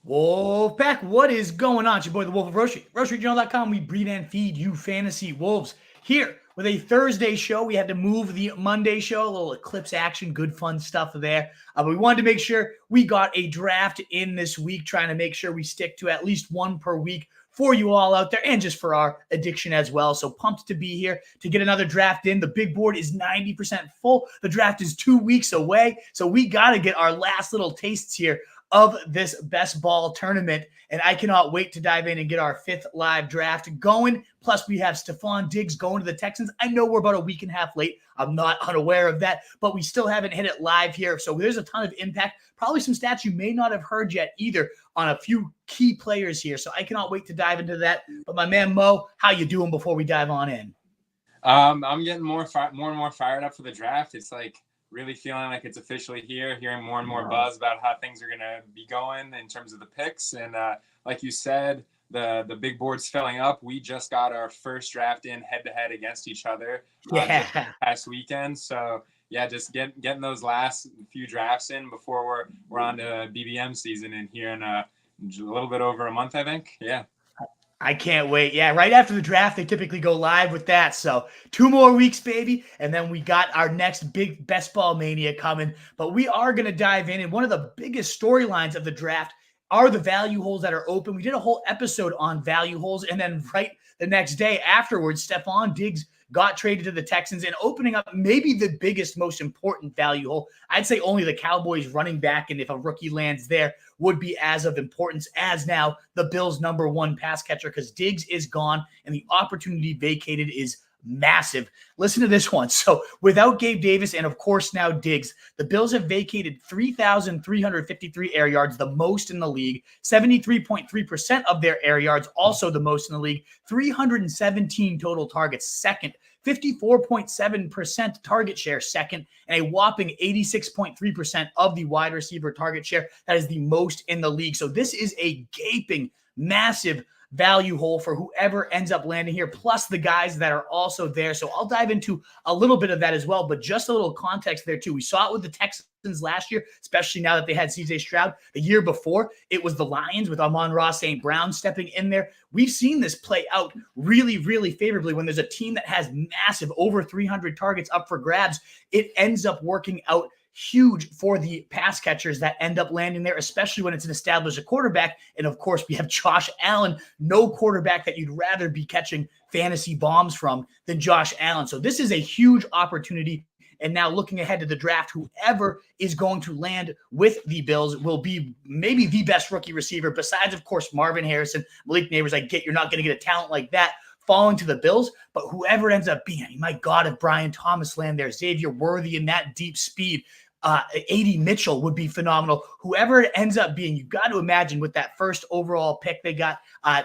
Wolfpack, what is going on? It's your boy, the Wolf of Rochery. RocheryJournal.com. We breed and feed you fantasy wolves. Here with a Thursday show, we had to move the Monday show, a little eclipse action, good fun stuff there. But we wanted to make sure we got a draft in this week, trying to make sure we stick to at least one per week for you all out there and just for our addiction as well. So pumped to be here to get another draft in. The big board is 90% full. The draft is 2 weeks away. So we got to get our last little tastes here of this best ball tournament. And I cannot wait to dive in and get our 5th live draft going. Plus, we have Stefon Diggs going to the Texans. I know we're about a week and a half late. I'm not unaware of that, but we still haven't hit it live here. So there's a ton of impact. Probably some stats you may not have heard yet either on a few key players here. So I cannot wait to dive into that. But my man Mo, how you doing before we dive on in? I'm getting more and more fired up for the draft. It's like really feeling like it's officially here, hearing more and more buzz about how things are going to be going in terms of the picks. And like you said, the big board's filling up. We just got our first draft in head-to-head against each other just past weekend. So, yeah, just getting those last few drafts in before we're on to BBM season in here in a little bit over a month, I think. Yeah. I can't wait. Yeah, right after the draft, they typically go live with that. So 2 more weeks, baby. And then we got our next big best ball mania coming. But we are going to dive in. And one of the biggest storylines of the draft are the value holes that are open. We did a whole episode on value holes. And then right the next day afterwards, Stefon Diggs got traded to the Texans and opening up maybe the biggest, most important value hole. I'd say only the Cowboys running back, and if a rookie lands there, would be as of importance as now the Bills' #1 pass catcher, because Diggs is gone and the opportunity vacated is massive. Listen to this one. So without Gabe Davis and, of course, now Diggs, the Bills have vacated 3,353 air yards, the most in the league, 73.3% of their air yards, also the most in the league, 317 total targets, second, 54.7% target share, second, and a whopping 86.3% of the wide receiver target share. That is the most in the league. So this is a gaping, massive value hole for whoever ends up landing here, plus the guys that are also there. So I'll dive into a little bit of that as well, but just a little context there too. We saw it with the Texans last year, especially now that they had CJ Stroud. The year before, it was the Lions with Amon-Ra St. Brown stepping in there. We've seen this play out really, really favorably when there's a team that has massive over 300 targets up for grabs. It ends up working out huge for the pass catchers that end up landing there, especially when it's an established quarterback. And of course, we have Josh Allen, no quarterback that you'd rather be catching fantasy bombs from than Josh Allen. So this is a huge opportunity. And now looking ahead to the draft, whoever is going to land with the Bills will be maybe the best rookie receiver, besides, of course, Marvin Harrison, Malik Neighbors. I get you're not going to get a talent like that falling to the Bills, but whoever ends up being, my God, if Brian Thomas land there, Xavier Worthy in that deep speed, A.D. Mitchell would be phenomenal. Whoever it ends up being, you've got to imagine with that first overall pick, they got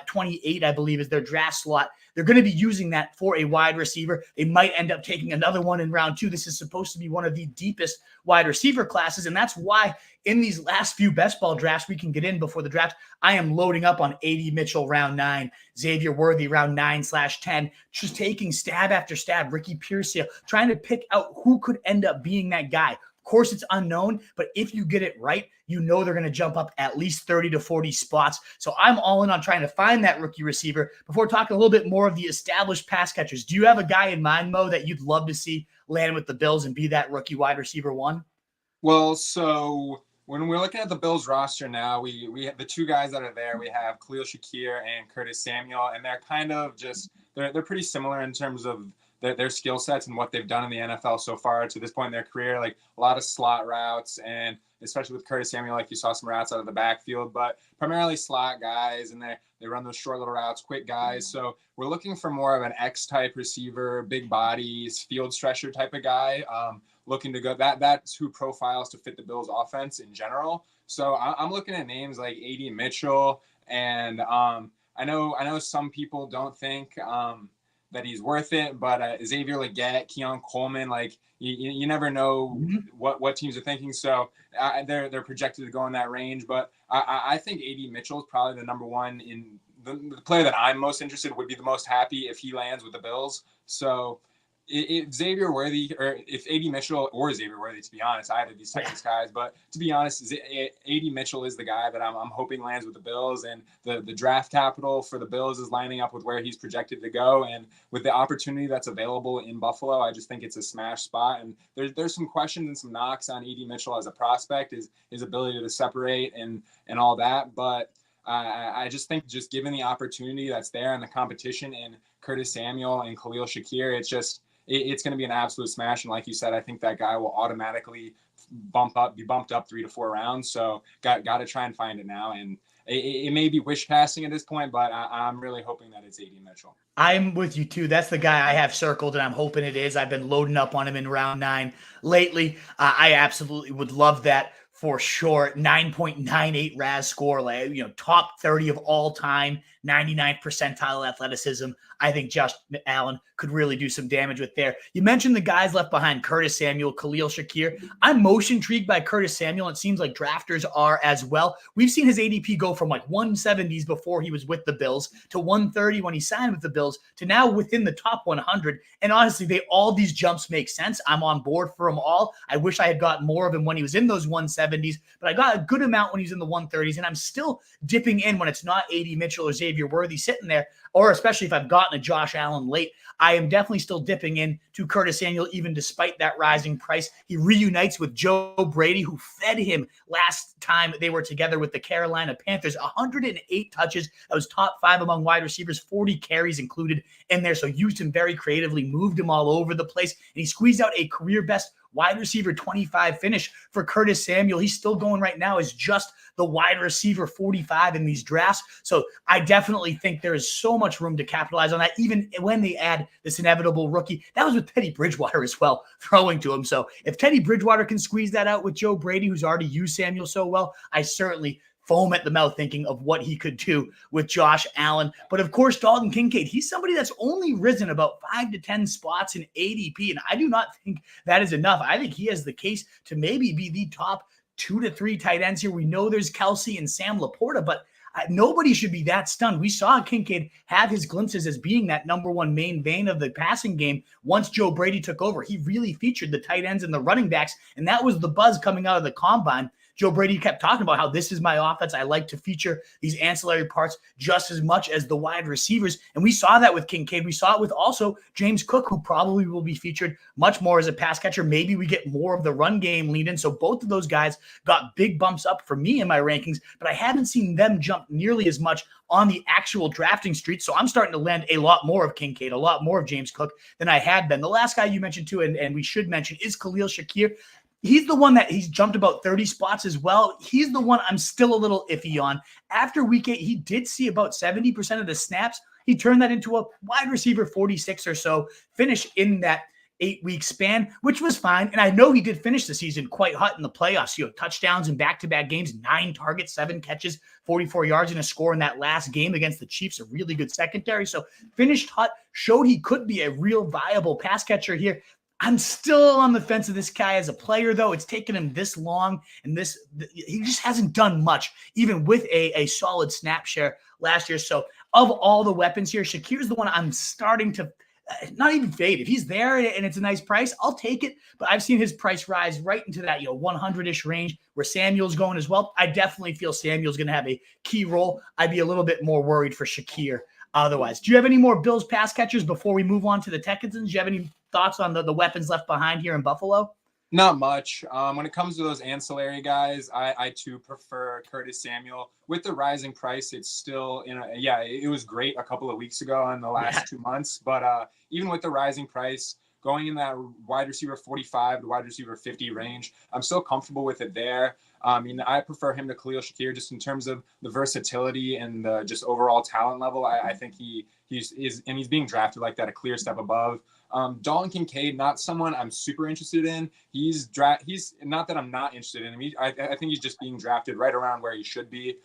28, I believe, is their draft slot. They're going to be using that for a wide receiver. They might end up taking another one in round 2. This is supposed to be one of the deepest wide receiver classes, and that's why in these last few best ball drafts we can get in before the draft, I am loading up on A.D. Mitchell round 9, Xavier Worthy round 9/10, just taking stab after stab, Ricky Pearsall, trying to pick out who could end up being that guy. Of course, it's unknown, but if you get it right, you know they're going to jump up at least 30 to 40 spots. So I'm all in on trying to find that rookie receiver. Before talking a little bit more of the established pass catchers, do you have a guy in mind, Mo, that you'd love to see land with the Bills and be that rookie wide receiver 1? Well, so when we're looking at the Bills roster now, we have the 2 guys that are there. We have Khalil Shakir and Curtis Samuel, and they're kind of just they're pretty similar in terms of their skill sets and what they've done in the NFL so far to this point in their career. Like a lot of slot routes, and especially with Curtis Samuel, like you saw some routes out of the backfield, but primarily slot guys, and they run those short little routes, quick guys. So we're looking for more of an X-type receiver, big bodies, field stretcher type of guy. Looking to go that's who profiles to fit the Bills offense in general. So I'm looking at names like A.D. Mitchell, and I know some people don't think that he's worth it, but Xavier Legette, Keon Coleman, like you never know what teams are thinking. So they're projected to go in that range, but I think A.D. Mitchell is probably the number 1 in the player that I'm most interested would be the most happy if he lands with the Bills. So Xavier Worthy, or if A.D. Mitchell or Xavier Worthy, to be honest, I had these Texans guys, but to be honest, A.D. Mitchell is the guy that I'm hoping lands with the Bills, and the draft capital for the Bills is lining up with where he's projected to go, and with the opportunity that's available in Buffalo, I just think it's a smash spot. And there's some questions and some knocks on A.D. Mitchell as a prospect, his ability to separate and all that, but I just think just given the opportunity that's there and the competition in Curtis Samuel and Khalil Shakir, it's going to be an absolute smash. And like you said, I think that guy will automatically be bumped up 3 to 4 rounds. So got to try and find it now. And it may be wish casting at this point, but I'm really hoping that it's A.D. Mitchell. I'm with you too. That's the guy I have circled, and I'm hoping it is. I've been loading up on him in round 9 lately. I absolutely would love that for sure. 9.98 RAS score, top 30 of all time, 99th percentile athleticism. I think Josh Allen could really do some damage with there. You mentioned the guys left behind, Curtis Samuel, Khalil Shakir. I'm most intrigued by Curtis Samuel. It seems like drafters are as well. We've seen his ADP go from like 170s before he was with the Bills to 130 when he signed with the Bills to now within the top 100. And honestly, all these jumps make sense. I'm on board for them all. I wish I had gotten more of him when he was in those 170s, but I got a good amount when he's in the 130s, and I'm still dipping in when it's not A.D. Mitchell or Xavier Worthy sitting there, or especially if I've gotten a Josh Allen late. I am definitely still dipping in to Curtis Samuel, even despite that rising price. He reunites with Joe Brady, who fed him last time they were together with the Carolina Panthers. 108 touches. That was top 5 among wide receivers, 40 carries included in there. So used him very creatively, moved him all over the place, and he squeezed out a career best wide receiver 25 finish for Curtis Samuel. He's still going right now as just the wide receiver 45 in these drafts. So I definitely think there is so much room to capitalize on that, even when they add this inevitable rookie. That was with Teddy Bridgewater as well, throwing to him. So if Teddy Bridgewater can squeeze that out with Joe Brady, who's already used Samuel so well, I certainly foam at the mouth thinking of what he could do with Josh Allen. But of course, Dalton Kincaid, he's somebody that's only risen about 5 to 10 spots in ADP, and I do not think that is enough. I think he has the case to maybe be the top 2 to 3 tight ends here. We know there's Kelsey and Sam Laporta, but nobody should be that stunned. We saw Kincaid have his glimpses as being that number one main vein of the passing game once Joe Brady took over. He really featured the tight ends and the running backs, and that was the buzz coming out of the combine. Joe Brady kept talking about how this is my offense. I like to feature these ancillary parts just as much as the wide receivers. And we saw that with Kincaid. We saw it with also James Cook, who probably will be featured much more as a pass catcher. Maybe we get more of the run game lead in. So both of those guys got big bumps up for me in my rankings, but I haven't seen them jump nearly as much on the actual drafting street. So I'm starting to land a lot more of Kincaid, a lot more of James Cook than I had been. The last guy you mentioned too, and we should mention, is Khalil Shakir. He's the one that he's jumped about 30 spots as well. He's the one I'm still a little iffy on. After week 8, he did see about 70% of the snaps. He turned that into a wide receiver 46 or so finish in that 8-week span, which was fine. And I know he did finish the season quite hot in the playoffs. Touchdowns in back-to-back games, 9 targets, 7 catches, 44 yards and a score in that last game against the Chiefs, a really good secondary. So finished hot, showed he could be a real viable pass catcher here. I'm still on the fence of this guy as a player, though. It's taken him this long, and he just hasn't done much, even with a solid snap share last year. So of all the weapons here, Shakir's the one I'm starting to not even fade. If he's there and it's a nice price, I'll take it. But I've seen his price rise right into that 100-ish range where Samuel's going as well. I definitely feel Samuel's going to have a key role. I'd be a little bit more worried for Shakir otherwise. Do you have any more Bills pass catchers before we move on to the Texans? Do you have any thoughts on the weapons left behind here in Buffalo? Not much. When it comes to those ancillary guys, I too prefer Curtis Samuel. With the rising price, it's still it was great a couple of weeks ago in the last 2 months. But even with the rising price, going in that wide receiver 45 to wide receiver 50 range, I'm still comfortable with it there. I prefer him to Khalil Shakir just in terms of the versatility and the just overall talent level. I think he's being drafted like that, a clear step above. Dalton Kincaid, not someone I'm super interested in. He's not that I'm not interested in him. I think he's just being drafted right around where he should be.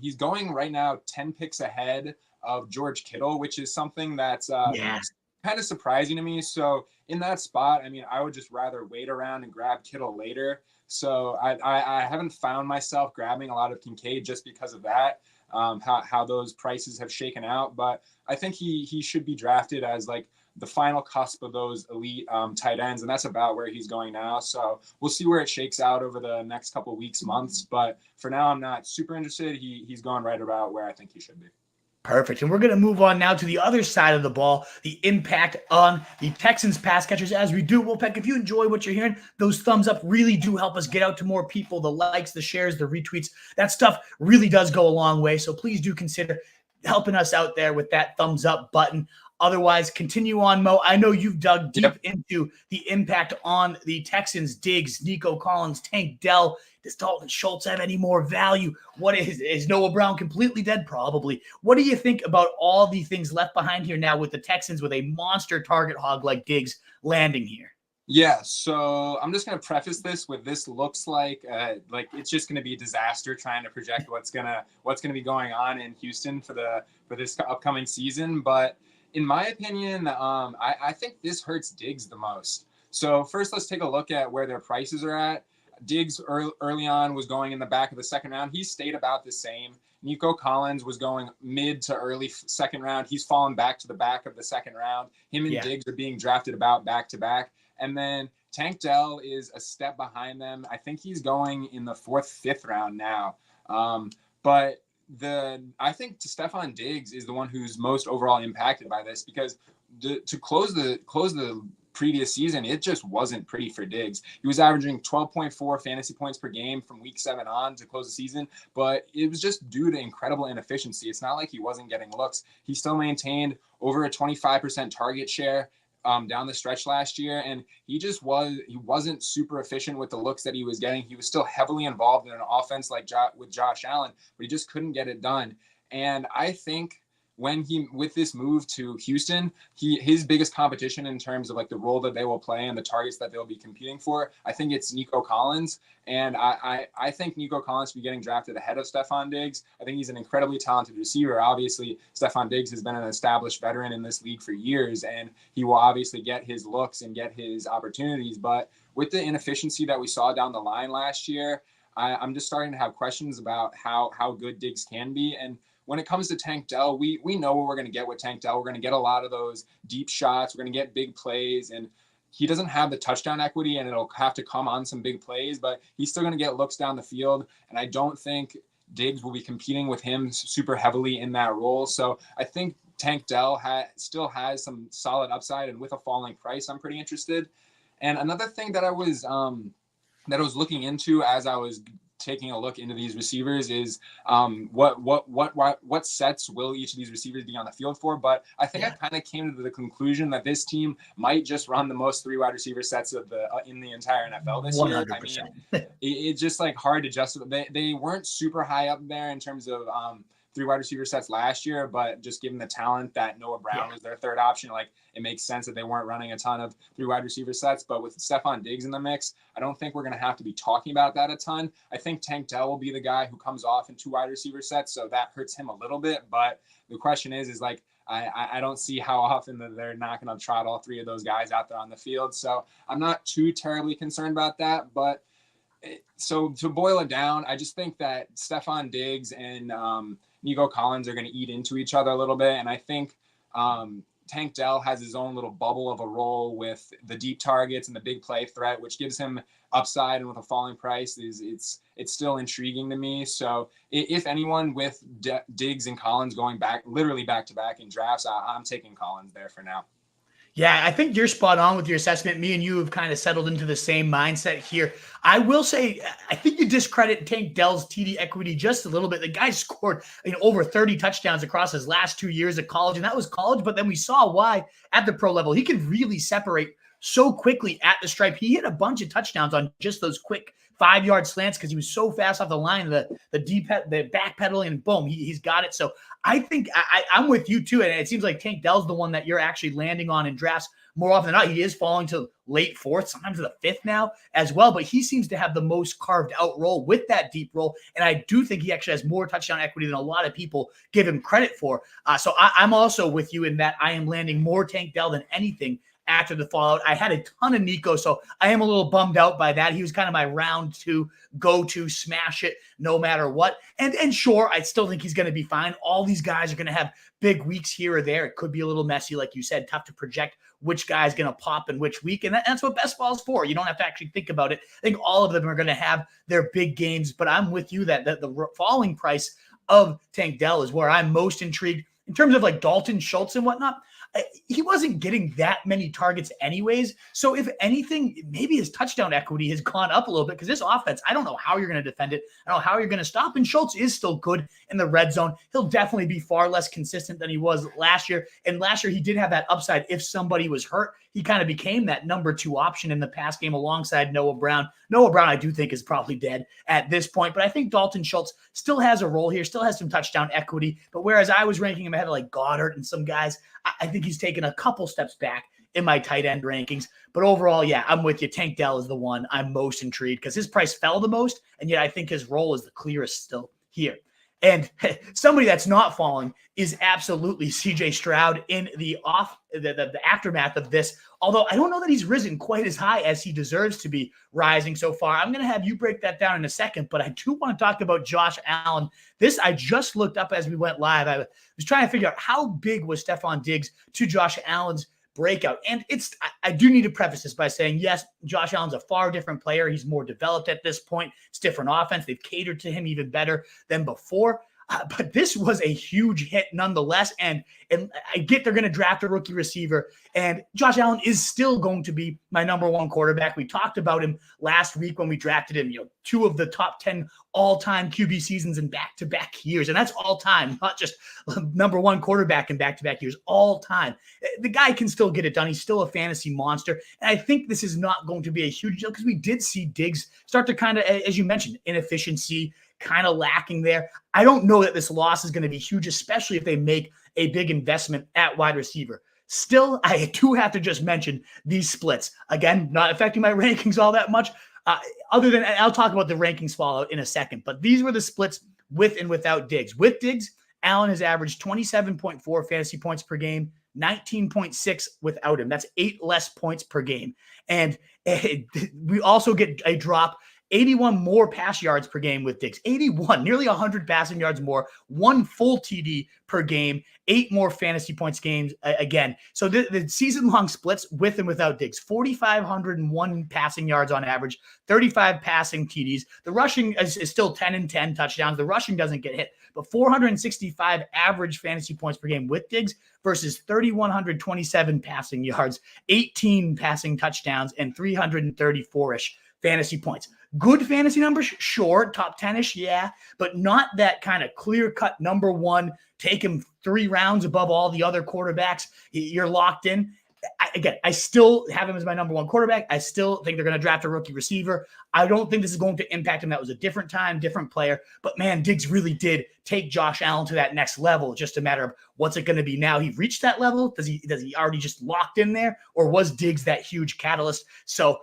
He's going right now 10 picks ahead of George Kittle, which is something that's kind of surprising to me. So in that spot, I would just rather wait around and grab Kittle later. So I haven't found myself grabbing a lot of Kincaid just because of that, how those prices have shaken out. But I think he should be drafted as like the final cusp of those elite tight ends, and that's about where he's going now. So we'll see where it shakes out over the next couple of weeks, months. But for now, I'm not super interested. He's going right about where I think he should be. Perfect. And we're going to move on now to the other side of the ball, the impact on the Texans pass catchers. As we do, Wolfpack, if you enjoy what you're hearing, those thumbs up really do help us get out to more people. The likes, the shares, the retweets, that stuff really does go a long way. So please do consider helping us out there with that thumbs up button. Otherwise, continue on, Mo. I know you've dug deep into the impact on the Texans. Diggs, Nico Collins, Tank Dell. Does Dalton Schultz have any more value? What is Noah Brown completely dead? Probably. What do you think about all the things left behind here now with the Texans with a monster target hog like Diggs landing here? Yeah, so I'm just going to preface this with this looks like it's just going to be a disaster trying to project what's going to be going on in Houston for this upcoming season. But in my opinion, I think this hurts Diggs the most. So first, let's take a look at where their prices are at. Diggs early on was going in the back of the second round. He stayed about the same. Nico Collins was going mid to early second round. He's fallen back to the back of the second round. Him and Diggs are being drafted about back to back. And then Tank Dell is a step behind them. I think he's going in the fourth, fifth round now. But I think Stefon Diggs is the one who's most overall impacted by this, because to close the previous season, it just wasn't pretty for Diggs. He was averaging 12.4 fantasy points per game from week 7 on to close the season, but it was just due to incredible inefficiency. It's not like he wasn't getting looks. He still maintained over a 25% target share down the stretch last year, and he wasn't super efficient with the looks that he was getting. He was still heavily involved in an offense like with Josh Allen, but he just couldn't get it done. And I think with this move to Houston, his biggest competition in terms of like the role that they will play and the targets that they'll be competing for, I think it's Nico Collins. And I think Nico Collins will be getting drafted ahead of Stefon Diggs. I think he's an incredibly talented receiver. Obviously, Stefon Diggs has been an established veteran in this league for years, and he will obviously get his looks and get his opportunities. But with the inefficiency that we saw down the line last year, I'm just starting to have questions about how good Diggs can be. And when it comes to Tank Dell, we know what we're going to get with Tank Dell. We're going to get a lot of those deep shots. We're going to get big plays, and he doesn't have the touchdown equity, and it'll have to come on some big plays, but he's still going to get looks down the field. And I don't think Diggs will be competing with him super heavily in that role. So I think Tank Dell still has some solid upside, and with a falling price, I'm pretty interested. And another thing that I was looking into as I was taking a look into these receivers is what sets will each of these receivers be on the field for. But I think I kind of came to the conclusion that this team might just run the most 3 wide receiver sets of in the entire NFL this 100%. Year. I mean, it's just like hard to justify. They weren't super high up there in terms of 3 wide receiver sets last year, but just given the talent that Noah Brown was their third option, like it makes sense that they weren't running a ton of 3 wide receiver sets. But with Stefon Diggs in the mix, I don't think we're going to have to be talking about that a ton. I think Tank Dell will be the guy who comes off in 2 wide receiver sets, so that hurts him a little bit. But the question is like, I don't see how often that they're not going to trot all 3 of those guys out there on the field. So I'm not too terribly concerned about that. But so to boil it down, I just think that Stefon Diggs and Nico Collins are going to eat into each other a little bit. And I think Tank Dell has his own little bubble of a role with the deep targets and the big play threat, which gives him upside. And with a falling price, it's still intriguing to me. So if anyone with Diggs and Collins going literally back to back in drafts, I'm taking Collins there for now. Yeah, I think you're spot on with your assessment. Me and you have kind of settled into the same mindset here. I will say, I think you discredit Tank Dell's TD equity just a little bit. The guy scored over 30 touchdowns across his last 2 years at college, and that was college. But then we saw why at the pro level. He can really separate so quickly at the stripe. He hit a bunch of touchdowns on just those quick 5-yard slants because he was so fast off the line, the backpedaling, and boom, he's got it. So I think I'm with you too, and it seems like Tank Dell's the one that you're actually landing on in drafts more often than not. He is falling to late 4th, sometimes to the 5th now as well, but he seems to have the most carved out role with that deep role, and I do think he actually has more touchdown equity than a lot of people give him credit for. So I'm also with you in that I am landing more Tank Dell than anything after the fallout. I had a ton of Nico, so I am a little bummed out by that. He was kind of my round 2 go-to, smash it no matter what. And sure, I still think he's going to be fine. All these guys are going to have big weeks here or there. It could be a little messy, like you said, tough to project which guy's going to pop in which week. And that's what best ball is for. You don't have to actually think about it. I think all of them are going to have their big games, but I'm with you that the falling price of Tank Dell is where I'm most intrigued in terms of like Dalton Schultz and whatnot. He wasn't getting that many targets anyways. So if anything, maybe his touchdown equity has gone up a little bit because this offense, I don't know how you're going to defend it. I don't know how you're going to stop. And Schultz is still good in the red zone. He'll definitely be far less consistent than he was last year. And last year he did have that upside. If somebody was hurt, he kind of became that number 2 option in the pass game alongside Noah Brown. Noah Brown, I do think, is probably dead at this point, but I think Dalton Schultz still has a role here, still has some touchdown equity. But whereas I was ranking him ahead of like Goddard and some guys, I think he's taken a couple steps back in my tight end rankings. But overall, yeah, I'm with you. Tank Dell is the one I'm most intrigued because his price fell the most, and yet I think his role is the clearest still here. And somebody that's not falling is absolutely CJ Stroud in the aftermath of this. Although I don't know that he's risen quite as high as he deserves to be rising so far. I'm going to have you break that down in a second, but I do want to talk about Josh Allen. This I just looked up as we went live. I was trying to figure out how big was Stefon Diggs to Josh Allen's breakout. And I do need to preface this by saying, yes, Josh Allen's a far different player. He's more developed at this point. It's different offense. They've catered to him even better than before. But this was a huge hit nonetheless. And I get they're going to draft a rookie receiver. And Josh Allen is still going to be my number 1 quarterback. We talked about him last week when we drafted him, 2 of the top 10 all-time QB seasons in back-to-back years. And that's all time, not just number 1 quarterback in back-to-back years, all time. The guy can still get it done. He's still a fantasy monster. And I think this is not going to be a huge deal because we did see Diggs start to kind of, as you mentioned, inefficiency, kind of lacking there. I don't know that this loss is going to be huge, especially if they make a big investment at wide receiver. Still, I do have to just mention these splits. Again, not affecting my rankings all that much. Other than, I'll talk about the rankings fallout in a second, but these were the splits with and without Diggs. With Diggs, Allen has averaged 27.4 fantasy points per game, 19.6 without him. That's 8 less points per game. And we also get a drop 81 more pass yards per game with Diggs. 81, nearly 100 passing yards more, 1 full TD per game, 8 more fantasy points games again. So the season-long splits with and without Diggs, 4,501 passing yards on average, 35 passing TDs. The rushing is still 10 and 10 touchdowns. The rushing doesn't get hit, but 465 average fantasy points per game with Diggs versus 3,127 passing yards, 18 passing touchdowns, and 334-ish fantasy points. Good fantasy numbers, sure, top 10-ish, yeah, but not that kind of clear-cut number 1, take him 3 rounds above all the other quarterbacks. You're locked in. I still have him as my number 1 quarterback. I still think they're going to draft a rookie receiver. I don't think this is going to impact him. That was a different time, different player. But, man, Diggs really did take Josh Allen to that next level. Just a matter of what's it going to be now. He reached that level. Does he already just locked in there? Or was Diggs that huge catalyst? So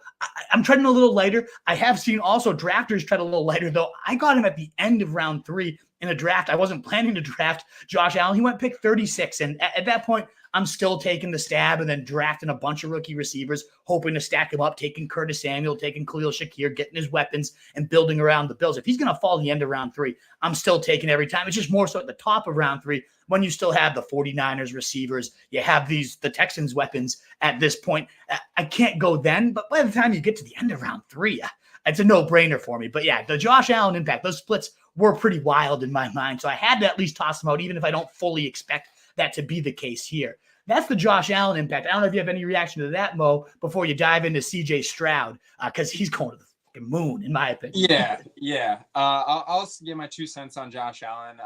I'm treading a little lighter. I have seen also drafters tread a little lighter, though. I got him at the end of round 3 in a draft. I wasn't planning to draft Josh Allen. He went pick 36. And at that point, I'm still taking the stab and then drafting a bunch of rookie receivers, hoping to stack him up, taking Curtis Samuel, taking Khalil Shakir, getting his weapons and building around the Bills. If he's going to fall the end of round 3, I'm still taking every time. It's just more so at the top of round 3 when you still have the 49ers receivers. You have the Texans weapons at this point. I can't go then, but by the time you get to the end of round 3, it's a no-brainer for me. But yeah, the Josh Allen impact, those splits were pretty wild in my mind. So I had to at least toss them out, even if I don't fully expect that to be the case here. That's the Josh Allen impact. I don't know if you have any reaction to that, Mo, before you dive into CJ Stroud, because he's going to the fucking moon, in my opinion. Yeah. I'll give my 2 cents on Josh Allen.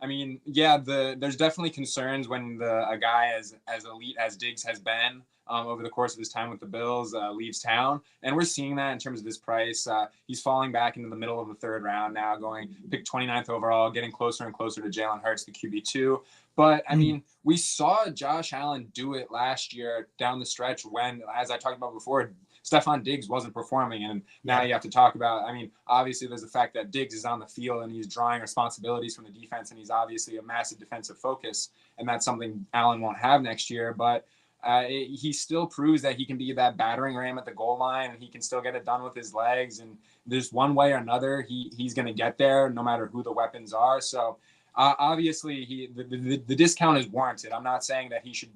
I mean, yeah, there's definitely concerns when a guy as elite as Diggs has been over the course of his time with the Bills leaves town. And we're seeing that in terms of his price. He's falling back into the middle of the 3rd round now, going pick 29th overall, getting closer and closer to Jalen Hurts, the QB2. But, I mean, we saw Josh Allen do it last year down the stretch when, as I talked about before, Stefon Diggs wasn't performing. And now you have to talk about, I mean, obviously there's the fact that Diggs is on the field and he's drawing responsibilities from the defense, and he's obviously a massive defensive focus. And that's something Allen won't have next year. But he still proves that he can be that battering ram at the goal line, and he can still get it done with his legs. And there's one way or another, he's going to get there no matter who the weapons are. So obviously the discount is warranted. I'm not saying that he should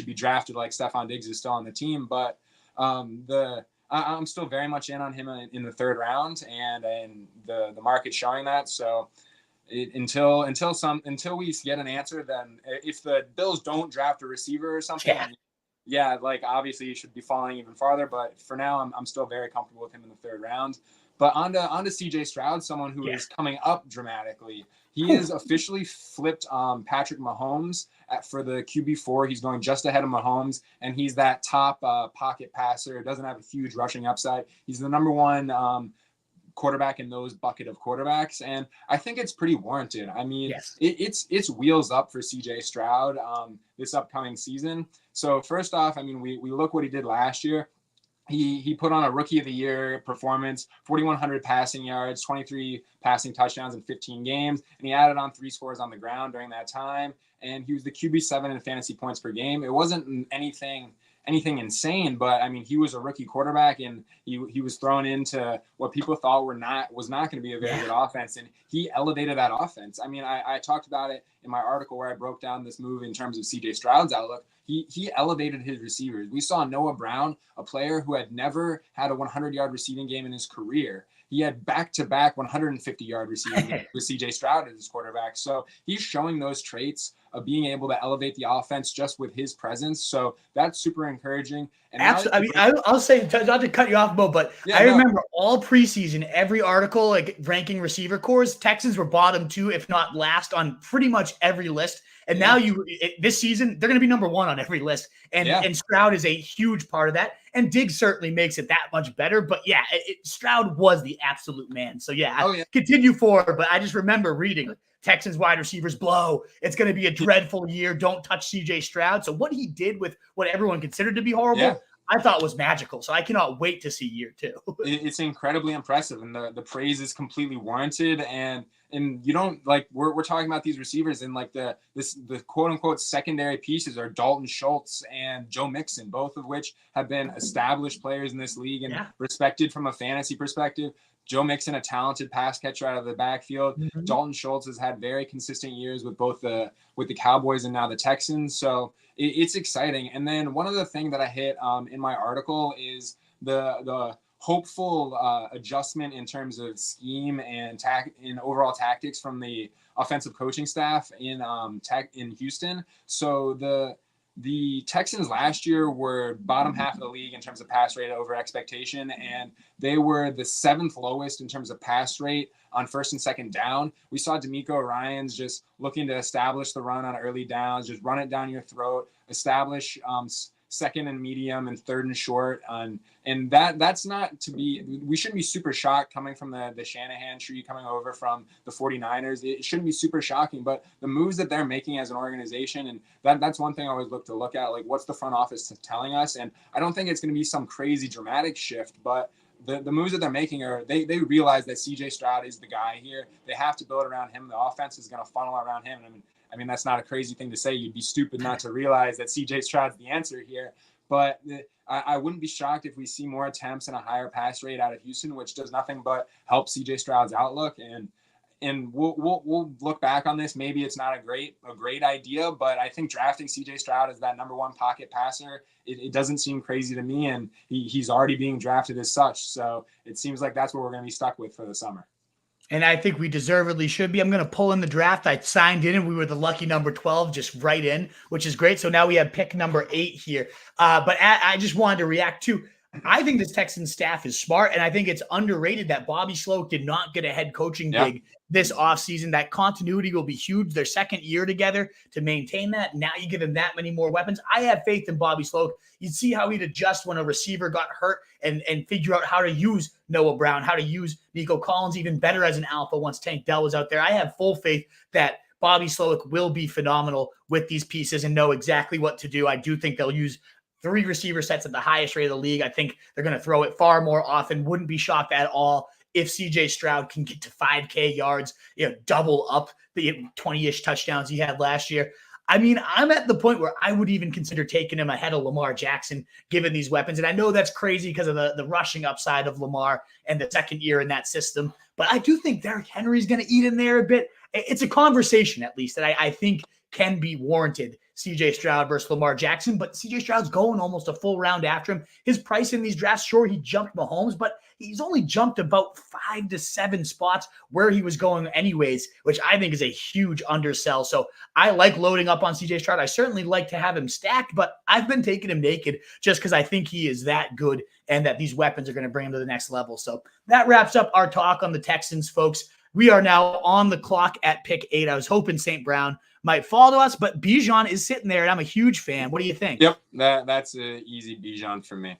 be drafted like Stefon Diggs is still on the team, but I'm still very much in on him in the third round, and the market's showing that. So until we get an answer, then if the Bills don't draft a receiver or something, yeah, like obviously you should be falling even farther. But for now, I'm still very comfortable with him in the third round. But onto CJ Stroud, someone who is coming up dramatically. He is officially flipped Patrick Mahomes for the QB4. He's going just ahead of Mahomes, and he's that top pocket passer. Doesn't have a huge rushing upside. He's the number one quarterback in those bucket of quarterbacks, and I think it's pretty warranted. I mean, it's wheels up for CJ Stroud this upcoming season. So first off, I mean, we look what he did last year. He put on a rookie of the year performance, 4,100 passing yards, 23 passing touchdowns in 15 games, and he added on 3 scores on the ground during that time. And he was the QB7 in fantasy points per game. It wasn't anything insane, but I mean, he was a rookie quarterback, and he was thrown into what people thought was not going to be a very good offense, and he elevated that offense. I mean, I talked about it in my article where I broke down this move in terms of CJ Stroud's outlook. He elevated his receivers. We saw Noah Brown, a player who had never had a 100-yard receiving game in his career. He had back-to-back 150-yard receiving games with CJ Stroud as his quarterback. So he's showing those traits of being able to elevate the offense just with his presence. So that's super encouraging. And absolutely. I mean, I'll say, not to cut you off, Mo, but I remember all preseason, every article, like ranking receiver cores, Texans were bottom 2, if not last, on pretty much every list. And now this season, they're going to be number 1 on every list. And Stroud is a huge part of that. And Diggs certainly makes it that much better. But yeah, Stroud was the absolute man. So continue forward. But I just remember reading Texans wide receivers blow. It's going to be a dreadful year. Don't touch CJ Stroud. So what he did with what everyone considered to be horrible, I thought was magical. So I cannot wait to see year 2. It's incredibly impressive, and the praise is completely warranted. And you don't like we're talking about these receivers, and like the quote unquote secondary pieces are Dalton Schultz and Joe Mixon, both of which have been established players in this league and respected from a fantasy perspective. Joe Mixon, a talented pass catcher out of the backfield. Mm-hmm. Dalton Schultz has had very consistent years with both the Cowboys and now the Texans. So it's exciting. And then one other thing that I hit in my article is the hopeful adjustment in terms of scheme and in overall tactics from the offensive coaching staff in Houston. So the Texans last year were bottom half of the league in terms of pass rate over expectation, and they were the 7th lowest in terms of pass rate on first and second down. We saw D'Amico Ryans just looking to establish the run on early downs, just run it down your throat, establish second and medium and third and short. And that's not to be, we shouldn't be super shocked coming from the Shanahan tree, coming over from the 49ers. It shouldn't be super shocking, but the moves that they're making as an organization, and that's one thing I always look at, like what's the front office telling us? And I don't think it's going to be some crazy dramatic shift, but the moves that they're making are they realize that CJ Stroud is the guy here. They have to build around him. The offense is going to funnel around him. I mean, that's not a crazy thing to say. You'd be stupid not to realize that CJ Stroud's the answer here. But I wouldn't be shocked if we see more attempts and a higher pass rate out of Houston, which does nothing but help CJ Stroud's outlook. And we'll look back on this. Maybe it's not a great idea, but I think drafting CJ Stroud as that number 1 pocket passer, it doesn't seem crazy to me. And he's already being drafted as such. So it seems like that's what we're going to be stuck with for the summer. And I think we deservedly should be. I'm going to pull in the draft. I signed in and we were the lucky number 12, just right in, which is great. So now we have pick number 8 here. But I just wanted to react to, I think this Texans staff is smart, and I think it's underrated that Bobby Sloak did not get a head coaching gig this offseason. That continuity will be huge. Their second year together to maintain that. Now you give him that many more weapons. I have faith in Bobby Sloak. You'd see how he'd adjust when a receiver got hurt and figure out how to use Noah Brown, how to use Nico Collins even better as an alpha once Tank Dell was out there. I have full faith that Bobby Sloak will be phenomenal with these pieces and know exactly what to do. I do think they'll use 3 receiver sets at the highest rate of the league. I think they're going to throw it far more often. Wouldn't be shocked at all if CJ Stroud can get to 5K yards, double up the 20-ish touchdowns he had last year. I mean, I'm at the point where I would even consider taking him ahead of Lamar Jackson, given these weapons. And I know that's crazy because of the rushing upside of Lamar and the second year in that system. But I do think Derrick Henry's going to eat in there a bit. It's a conversation, at least, that I think can be warranted. CJ Stroud versus Lamar Jackson, but CJ Stroud's going almost a full round after him. His price in these drafts, sure, he jumped Mahomes, but he's only jumped about 5 to 7 spots where he was going anyways, which I think is a huge undersell. So I like loading up on CJ Stroud. I certainly like to have him stacked, but I've been taking him naked just because I think he is that good and that these weapons are going to bring him to the next level. So that wraps up our talk on the Texans, folks. We are now on the clock at pick 8. I was hoping St. Brown might fall to us, but Bijan is sitting there, and I'm a huge fan. What do you think? Yep, that's an easy Bijan for me.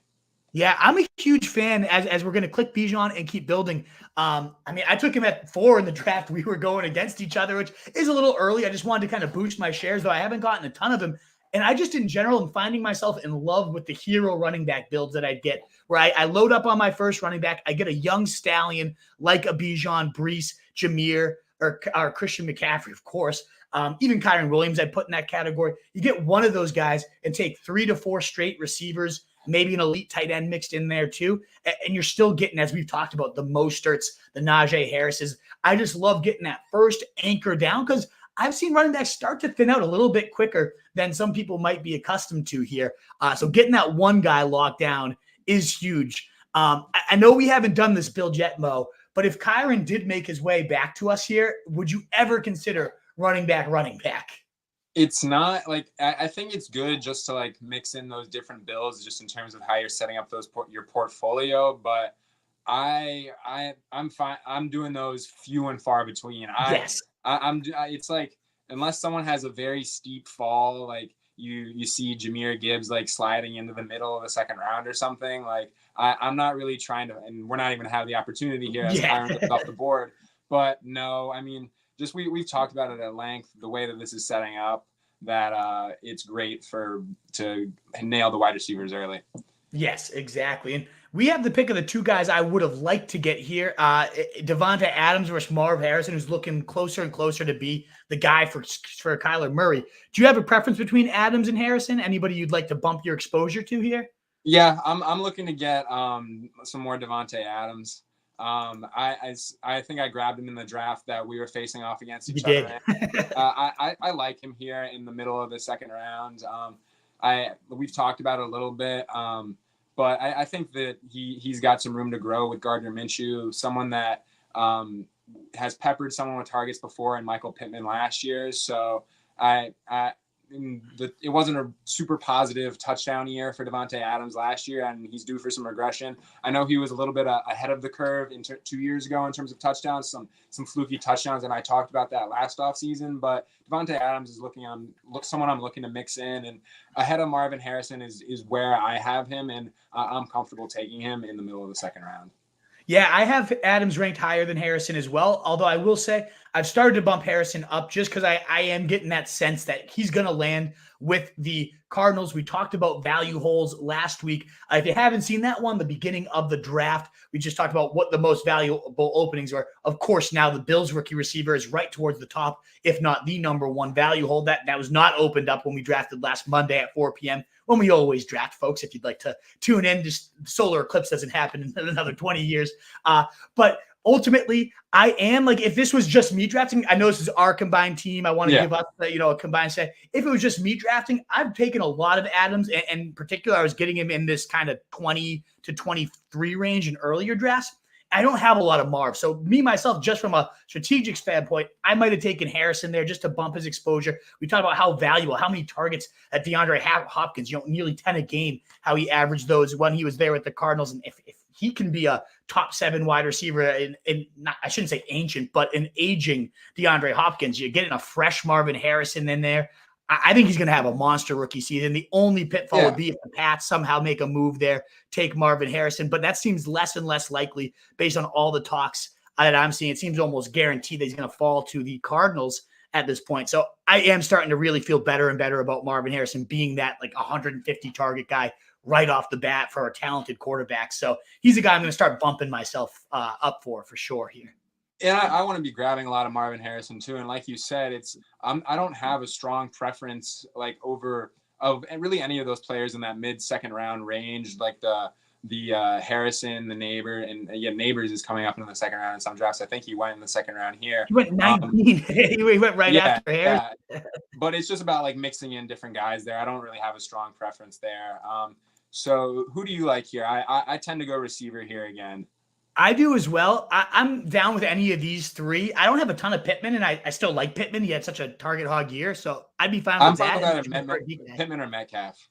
Yeah, I'm a huge fan as we're going to click Bijan and keep building. I mean, I took him at 4 in the draft. We were going against each other, which is a little early. I just wanted to kind of boost my shares, though I haven't gotten a ton of him. And I just, in general, am finding myself in love with the hero running back builds that I get, where I load up on my first running back. I get a young stallion like a Bijan, Breece, Jameer, or Christian McCaffrey, of course. Even Kyron Williams, I put in that category. You get one of those guys and take 3 to 4 straight receivers, maybe an elite tight end mixed in there too. And you're still getting, as we've talked about, the Mosterts, the Najee Harrises. I just love getting that first anchor down because I've seen running backs start to thin out a little bit quicker than some people might be accustomed to here. So getting that one guy locked down is huge. I know we haven't done this build yet, Mo, but if Kyron did make his way back to us here, would you ever consider running back? It's not like, I think it's good just to like mix in those different builds just in terms of how you're setting up those your portfolio. But I'm fine. I'm doing those few and far between. It's like, unless someone has a very steep fall, like you see Jahmyr Gibbs like sliding into the middle of the second round or something, like I'm not really trying to, and we're not even gonna have the opportunity here as Kyron gets off the board. But no, I mean, just we've talked about it at length, the way that this is setting up, that it's great to nail the wide receivers early. Yes, exactly. And we have the pick of the 2 guys I would have liked to get here. Devonta Adams versus Marv Harrison, who's looking closer and closer to be the guy for Kyler Murray. Do you have a preference between Adams and Harrison? Anybody you'd like to bump your exposure to here? Yeah, I'm looking to get some more Devonta Adams. I think I grabbed him in the draft that we were facing off against each other. I like him here in the middle of the second round. We've talked about it a little bit, but I think that he's got some room to grow with Gardner Minshew, someone that has peppered someone with targets before, and Michael Pittman last year. So it wasn't a super positive touchdown year for Devonta Adams last year, and he's due for some regression. I know he was a little bit ahead of the curve 2 years ago in terms of touchdowns, some fluky touchdowns, and I talked about that last offseason. But Devonta Adams is someone I'm looking to mix in, and ahead of Marvin Harrison is where I have him, and I'm comfortable taking him in the middle of the second round. Yeah, I have Adams ranked higher than Harrison as well, although I will say I've started to bump Harrison up just because I am getting that sense that he's going to land with the Cardinals. We talked about value holes last week. If you haven't seen that one, the beginning of the draft, we just talked about what the most valuable openings are. Of course, now the Bills rookie receiver is right towards the top, if not the number 1 value hole. That was not opened up when we drafted last Monday at 4 p.m. when we always draft, folks. If you'd like to tune in, just solar eclipse doesn't happen in another 20 years. But ultimately, I am like, if this was just me drafting, I know this is our combined team. I want to give us, a combined set. If it was just me drafting, I've taken a lot of Adams, and in particular, I was getting him in this kind of 20 to 23 range in earlier drafts. I don't have a lot of Marv. So me, myself, just from a strategic standpoint, I might have taken Harrison there just to bump his exposure. We talked about how valuable, how many targets at DeAndre Hopkins, nearly 10 a game, how he averaged those when he was there with the Cardinals. And if he can be a top 7 wide receiver in not, I shouldn't say ancient, but an aging DeAndre Hopkins, you're getting a fresh Marvin Harrison in there. I think he's going to have a monster rookie season. The only pitfall would be if the Pats somehow make a move there, take Marvin Harrison, but that seems less and less likely based on all the talks that I'm seeing. It seems almost guaranteed that he's going to fall to the Cardinals at this point. So I am starting to really feel better and better about Marvin Harrison being that like 150 target guy right off the bat for a talented quarterback. So he's a guy I'm going to start bumping myself up for sure here. And I want to be grabbing a lot of Marvin Harrison too. And like you said, I don't have a strong preference like over of really any of those players in that mid-second round range, like the Harrison, the Neighbor, and Neighbors is coming up in the second round in some drafts. I think he went in the second round here. He went 19. He went right after Harrison. Yeah. But it's just about like mixing in different guys there. I don't really have a strong preference there. So who do you like here? I tend to go receiver here again. I do as well. I'm down with any of these three. I don't have a ton of Pittman, and I still like Pittman. He had such a target hog year, so I'd be fine with that. I'm fine with Pittman or Metcalf.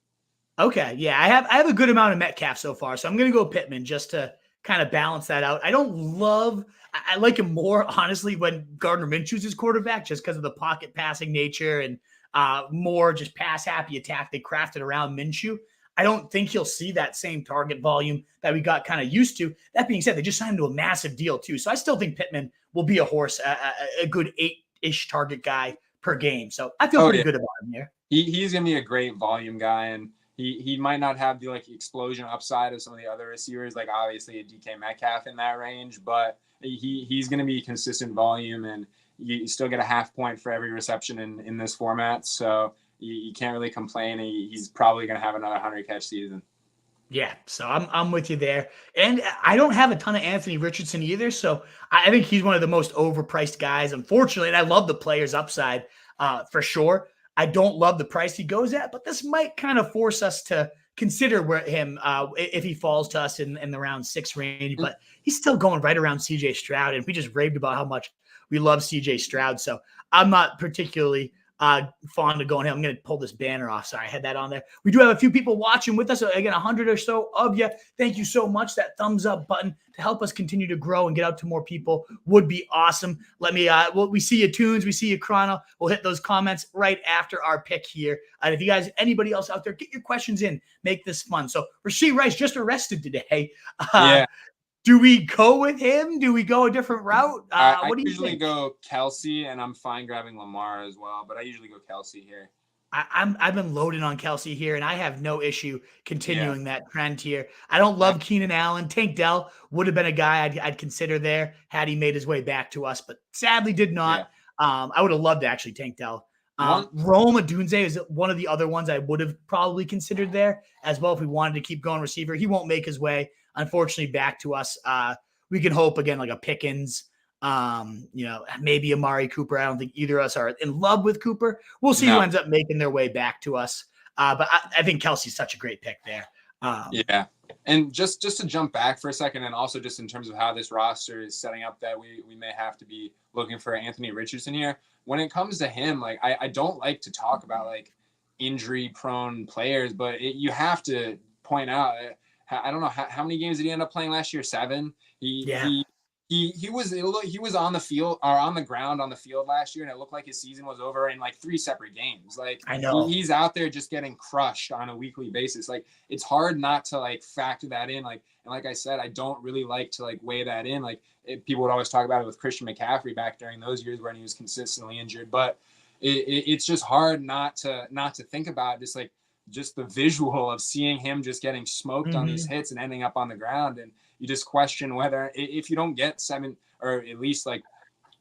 Okay, yeah, I have a good amount of Metcalf so far, so I'm going to go Pittman just to kind of balance that out. I like him more, honestly, when Gardner Minshew's his quarterback, just because of the pocket passing nature and more just pass-happy attack they crafted around Minshew. I don't think he'll see that same target volume that we got kind of used to. That being said, they just signed him to a massive deal too. So I still think Pittman will be a horse, a good 8-ish target guy per game. So I feel pretty good about him here. He's going to be a great volume guy, and he might not have the like explosion upside of some of the other receivers, like obviously a DK Metcalf in that range, but he's going to be consistent volume, and you still get a half point for every reception in this format. So you can't really complain. He's probably going to have another 100-catch season. Yeah, so I'm with you there. And I don't have a ton of Anthony Richardson either, so I think he's one of the most overpriced guys, unfortunately. And I love the player's upside for sure. I don't love the price he goes at, but this might kind of force us to consider him if he falls to us in the round 6 range. But he's still going right around CJ Stroud, and we just raved about how much we love CJ Stroud. So I'm not particularly fond of going here. I'm going to pull this banner off. Sorry, I had that on there. We do have a few people watching with us. Again, 100 or so of you. Thank you so much. That thumbs up button to help us continue to grow and get out to more people would be awesome. Let me, we see you, Tunes. We see you, Chrono. We'll hit those comments right after our pick here. And if you guys, anybody else out there, get your questions in. Make this fun. So Rashee Rice just arrested today. Yeah. Do we go with him? Do we go a different route? I usually go Kelsey, and I'm fine grabbing Lamar as well, but I usually go Kelsey here. I've been loaded on Kelsey here, and I have no issue continuing that trend here. I don't love Keenan Allen. Tank Dell would have been a guy I'd consider there had he made his way back to us, but sadly did not. Yeah. I would have loved to actually Tank Dell. Rome Odunze is one of the other ones I would have probably considered there as well if we wanted to keep going receiver. He won't make his way, unfortunately, back to us. We can hope again, like a Pickens, maybe Amari Cooper. I don't think either of us are in love with Cooper. We'll see who ends up making their way back to us. But I think Kelsey's such a great pick there. Yeah. And just to jump back for a second, and also just in terms of how this roster is setting up, that we may have to be looking for Anthony Richardson here. When it comes to him, like I don't like to talk about like injury prone players, but you have to point out, I don't know how many games did he end up playing last year? 7. He was on the field or on the ground on the field last year, and it looked like his season was over in like 3 separate games. Like I know he's out there just getting crushed on a weekly basis. Like it's hard not to like factor that in. Like, and like I said, I don't really like to like weigh that in. Like people would always talk about it with Christian McCaffrey back during those years when he was consistently injured, but it's just hard not to think about just the visual of seeing him just getting smoked on these hits and ending up on the ground. And you just question whether if you don't get 7 or at least like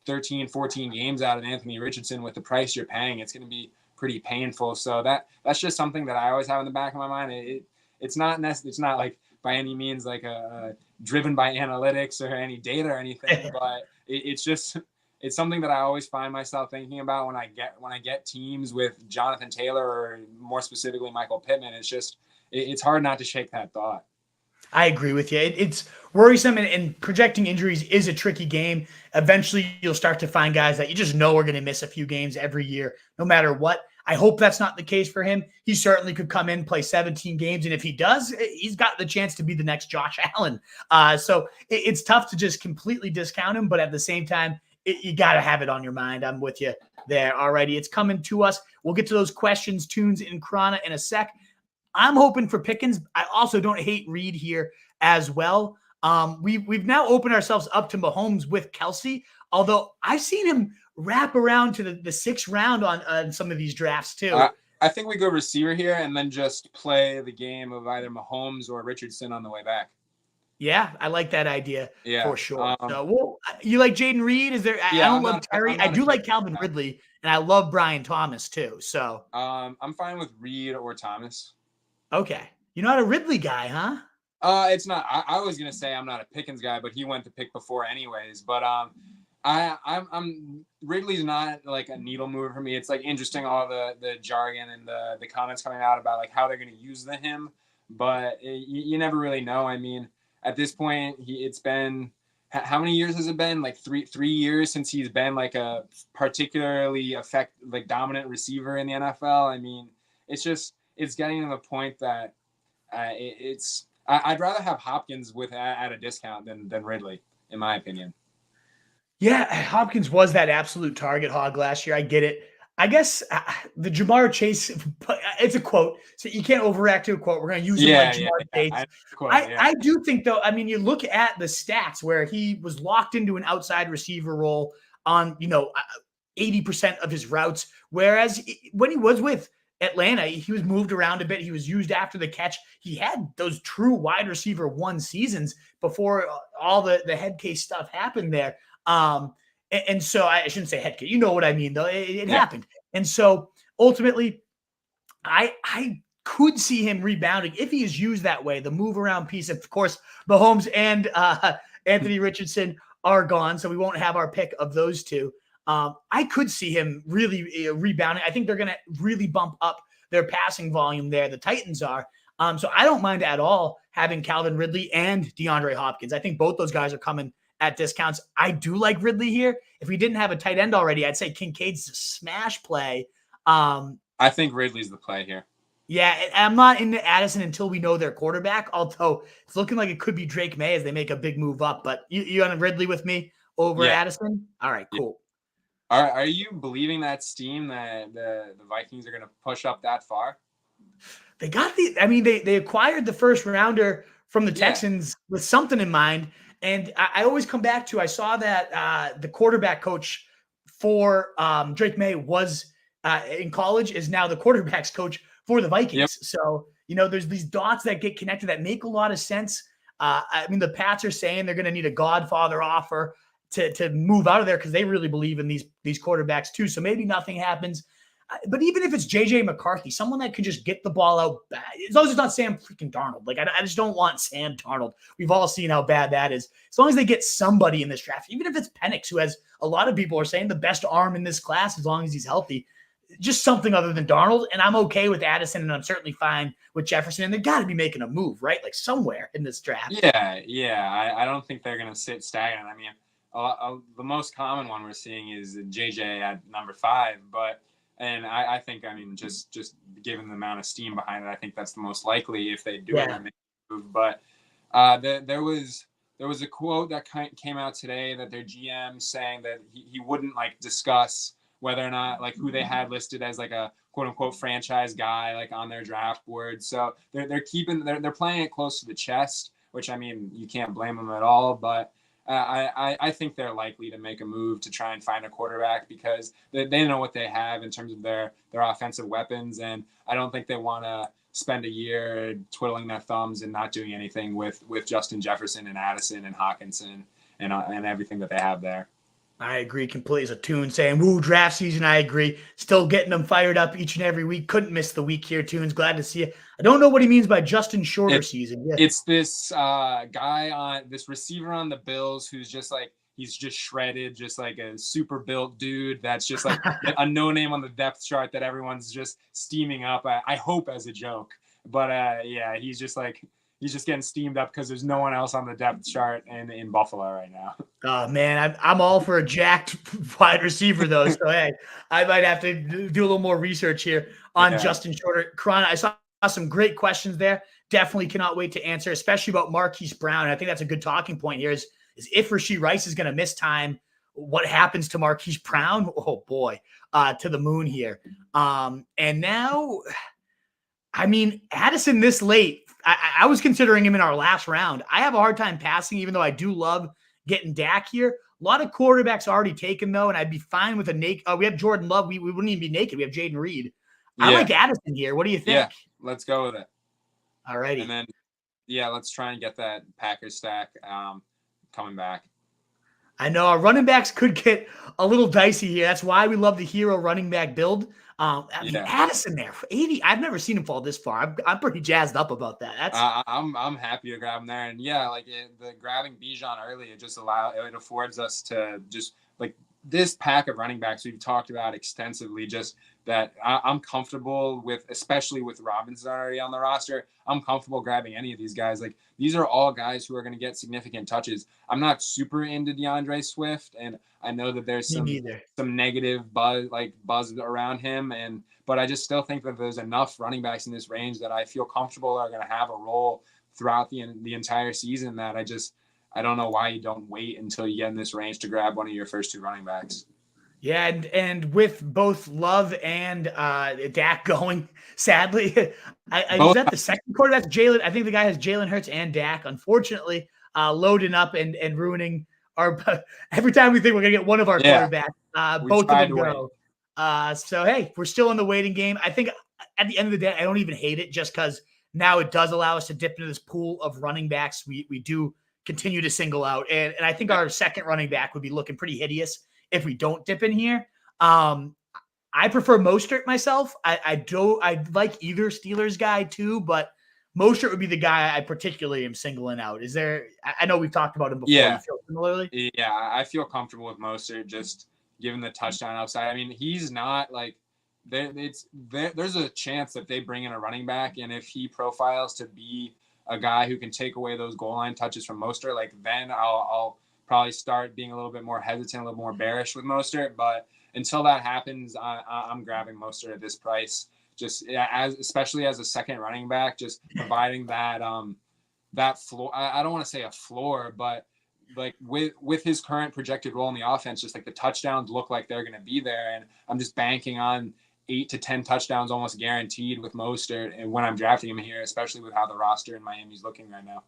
13, 14 games out of Anthony Richardson with the price you're paying, it's going to be pretty painful. So that's just something that I always have in the back of my mind. It's not like by any means like a driven by analytics or any data or anything, but it's something that I always find myself thinking about when I get teams with Jonathan Taylor or more specifically Michael Pittman. It's hard not to shake that thought. I agree with you. It's worrisome, and projecting injuries is a tricky game. Eventually, you'll start to find guys that you just know are going to miss a few games every year, no matter what. I hope that's not the case for him. He certainly could come in, play 17 games, and if he does, he's got the chance to be the next Josh Allen. So it's tough to just completely discount him, but at the same time, you got to have it on your mind. I'm with you there. Alrighty, it's coming to us. We'll get to those questions, Tunes, and Krana in a sec. I'm hoping for Pickens. I also don't hate Reed here as well. We've now opened ourselves up to Mahomes with Kelsey, although I've seen him wrap around to the 6th round on some of these drafts too. I think we go receiver here and then just play the game of either Mahomes or Richardson on the way back. Yeah, I like that idea Yeah. for sure. So, well, you like Jaden Reed? Is there? I Yeah, don't love Terry. I'm I not a do like Pickens Calvin guy. Ridley, and I love Brian Thomas too. So, I'm fine with Reed or Thomas. okay, you're not a Ridley guy, huh? It's not. I was gonna say I'm not a Pickens guy, but he went the pick before anyways. But I'm Ridley's not like a needle mover for me. It's like interesting all the jargon and the comments coming out about like how they're gonna use him, but you never really know. I mean, at this point, it's been how many years has it been? Like three years since he's been like a particularly dominant receiver in the NFL. I mean, it's getting to the point that I'd rather have Hopkins at a discount than Ridley, in my opinion. Yeah, Hopkins was that absolute target hog last year. I get it. I guess the Jamar Chase, it's a quote, so you can't overreact to a quote. We're going to use him like Jamar Chase. I do think, though, I mean, you look at the stats where he was locked into an outside receiver role on, 80% of his routes, whereas when he was with Atlanta, he was moved around a bit. He was used after the catch. He had those true wide receiver one seasons before all the head case stuff happened there. And so I shouldn't say head case. You know what I mean, though. It happened. And so ultimately, I could see him rebounding if he is used that way. The move around piece, of course, Mahomes and Anthony Richardson are gone, so we won't have our pick of those two. I could see him really rebounding. I think they're going to really bump up their passing volume there. The Titans are. So I don't mind at all having Calvin Ridley and DeAndre Hopkins. I think both those guys are coming at discounts. I do like Ridley here. If we didn't have a tight end already, I'd say Kincaid's a smash play. I think Ridley's the play here. Yeah, I'm not into Addison until we know their quarterback, although it's looking like it could be Drake May as they make a big move up. But you on Ridley with me over Addison? All right, cool. Are you believing that steam that the Vikings are going to push up that far? They got they acquired the first rounder from the Texans with something in mind. And I always come back to, I saw that the quarterback coach for Drake May was in college, is now the quarterback's coach for the Vikings. Yep. So, there's these dots that get connected that make a lot of sense. I mean, the Pats are saying they're going to need a Godfather offer to move out of there because they really believe in these quarterbacks too. So maybe nothing happens. But even if it's J.J. McCarthy, someone that could just get the ball out, as long as it's not Sam freaking Darnold. Like, I just don't want Sam Darnold. We've all seen how bad that is. As long as they get somebody in this draft, even if it's Penix, who has a lot of people are saying the best arm in this class, as long as he's healthy, just something other than Darnold. And I'm okay with Addison, and I'm certainly fine with Jefferson. And they've got to be making a move, right? Like somewhere in this draft. Yeah. I don't think they're going to sit stagnant. I mean, the most common one we're seeing is JJ at number 5, but. And I think, I mean, just given the amount of steam behind it, I think that's the most likely if they do it and make a move. But there was a quote that came out today that their GM saying that he wouldn't discuss whether or not who they had listed as a quote unquote franchise guy on their draft board. So they're playing it close to the chest, which I mean you can't blame them at all, but. I think they're likely to make a move to try and find a quarterback because they know what they have in terms of their offensive weapons, and I don't think they want to spend a year twiddling their thumbs and not doing anything with Justin Jefferson and Addison and Hawkinson and everything that they have there. I agree completely. As a Tune saying, woo, draft season, I agree. Still getting them fired up each and every week. Couldn't miss the week here, Tunes. Glad to see you. I don't know what he means by Justin Shorter season. Yeah. It's this this receiver on the Bills who's just he's just shredded, just like a super built dude that's just a no name on the depth chart that everyone's just steaming up. I hope as a joke. But he's just getting steamed up because there's no one else on the depth chart in Buffalo right now. Oh, man, I'm all for a jacked wide receiver, though. So, hey, I might have to do a little more research here on Justin Shorter. Corona, I saw some great questions there. Definitely cannot wait to answer, especially about Marquise Brown. And I think that's a good talking point here is if Rashee Rice is going to miss time, what happens to Marquise Brown? Oh, boy, to the moon here. And now, I mean, Addison this late, I was considering him in our last round. I have a hard time passing, even though I do love getting Dak here. A lot of quarterbacks already taken, though, and I'd be fine with a naked. We have Jordan Love. We wouldn't even be naked. We have Jaden Reed. I like Addison here. What do you think? Yeah, let's go with it. All righty. And then, Yeah, let's try and get that Packers stack coming back. I know our running backs could get a little dicey here. That's why we love the hero running back build. I mean, Yeah. Addison there for 80. I've never seen him fall this far. I'm pretty jazzed up about that. That's I'm happy to grab him there, and yeah, like the grabbing Bijan early, it affords us to just like this pack of running backs we've talked about extensively. Just that I'm comfortable with, especially with Robinson already on the roster. I'm comfortable grabbing any of these guys. Like these are all guys who are going to get significant touches. I'm not super into DeAndre Swift, and I know that there's some negative buzz around him, but I just still think that there's enough running backs in this range that I feel comfortable are going to have a role throughout the entire season that I don't know why you don't wait until you get in this range to grab one of your first two running backs. Yeah, and with both Love and Dak going, sadly, I was at the second quarter. That's Jalen. I think the guy has Jalen Hurts and Dak, unfortunately, loading up and ruining our – every time we think we're going to get one of our quarterbacks, both of them go. So, hey, we're still in the waiting game. I think at the end of the day, I don't even hate it just because now it does allow us to dip into this pool of running backs we do continue to single out. And I think our second running back would be looking pretty hideous if we don't dip in here. I prefer Mostert myself. I like either Steelers guy too, but Mostert would be the guy I particularly am singling out. Is there, I know we've talked about him before. Yeah. You feel similarly? Yeah, I feel comfortable with Mostert just given the touchdown upside. I mean, he's not like there's a chance that they bring in a running back, and if he profiles to be a guy who can take away those goal line touches from Mostert, like then I'll probably start being a little bit more hesitant, a little more bearish with Mostert. But until that happens, I'm grabbing Mostert at this price, just especially as a second running back, just providing that floor. I don't want to say a floor, but like with his current projected role in the offense, just like the touchdowns look like they're going to be there, and I'm just banking on 8 to 10 touchdowns almost guaranteed with Mostert, and when I'm drafting him here, especially with how the roster in Miami is looking right now.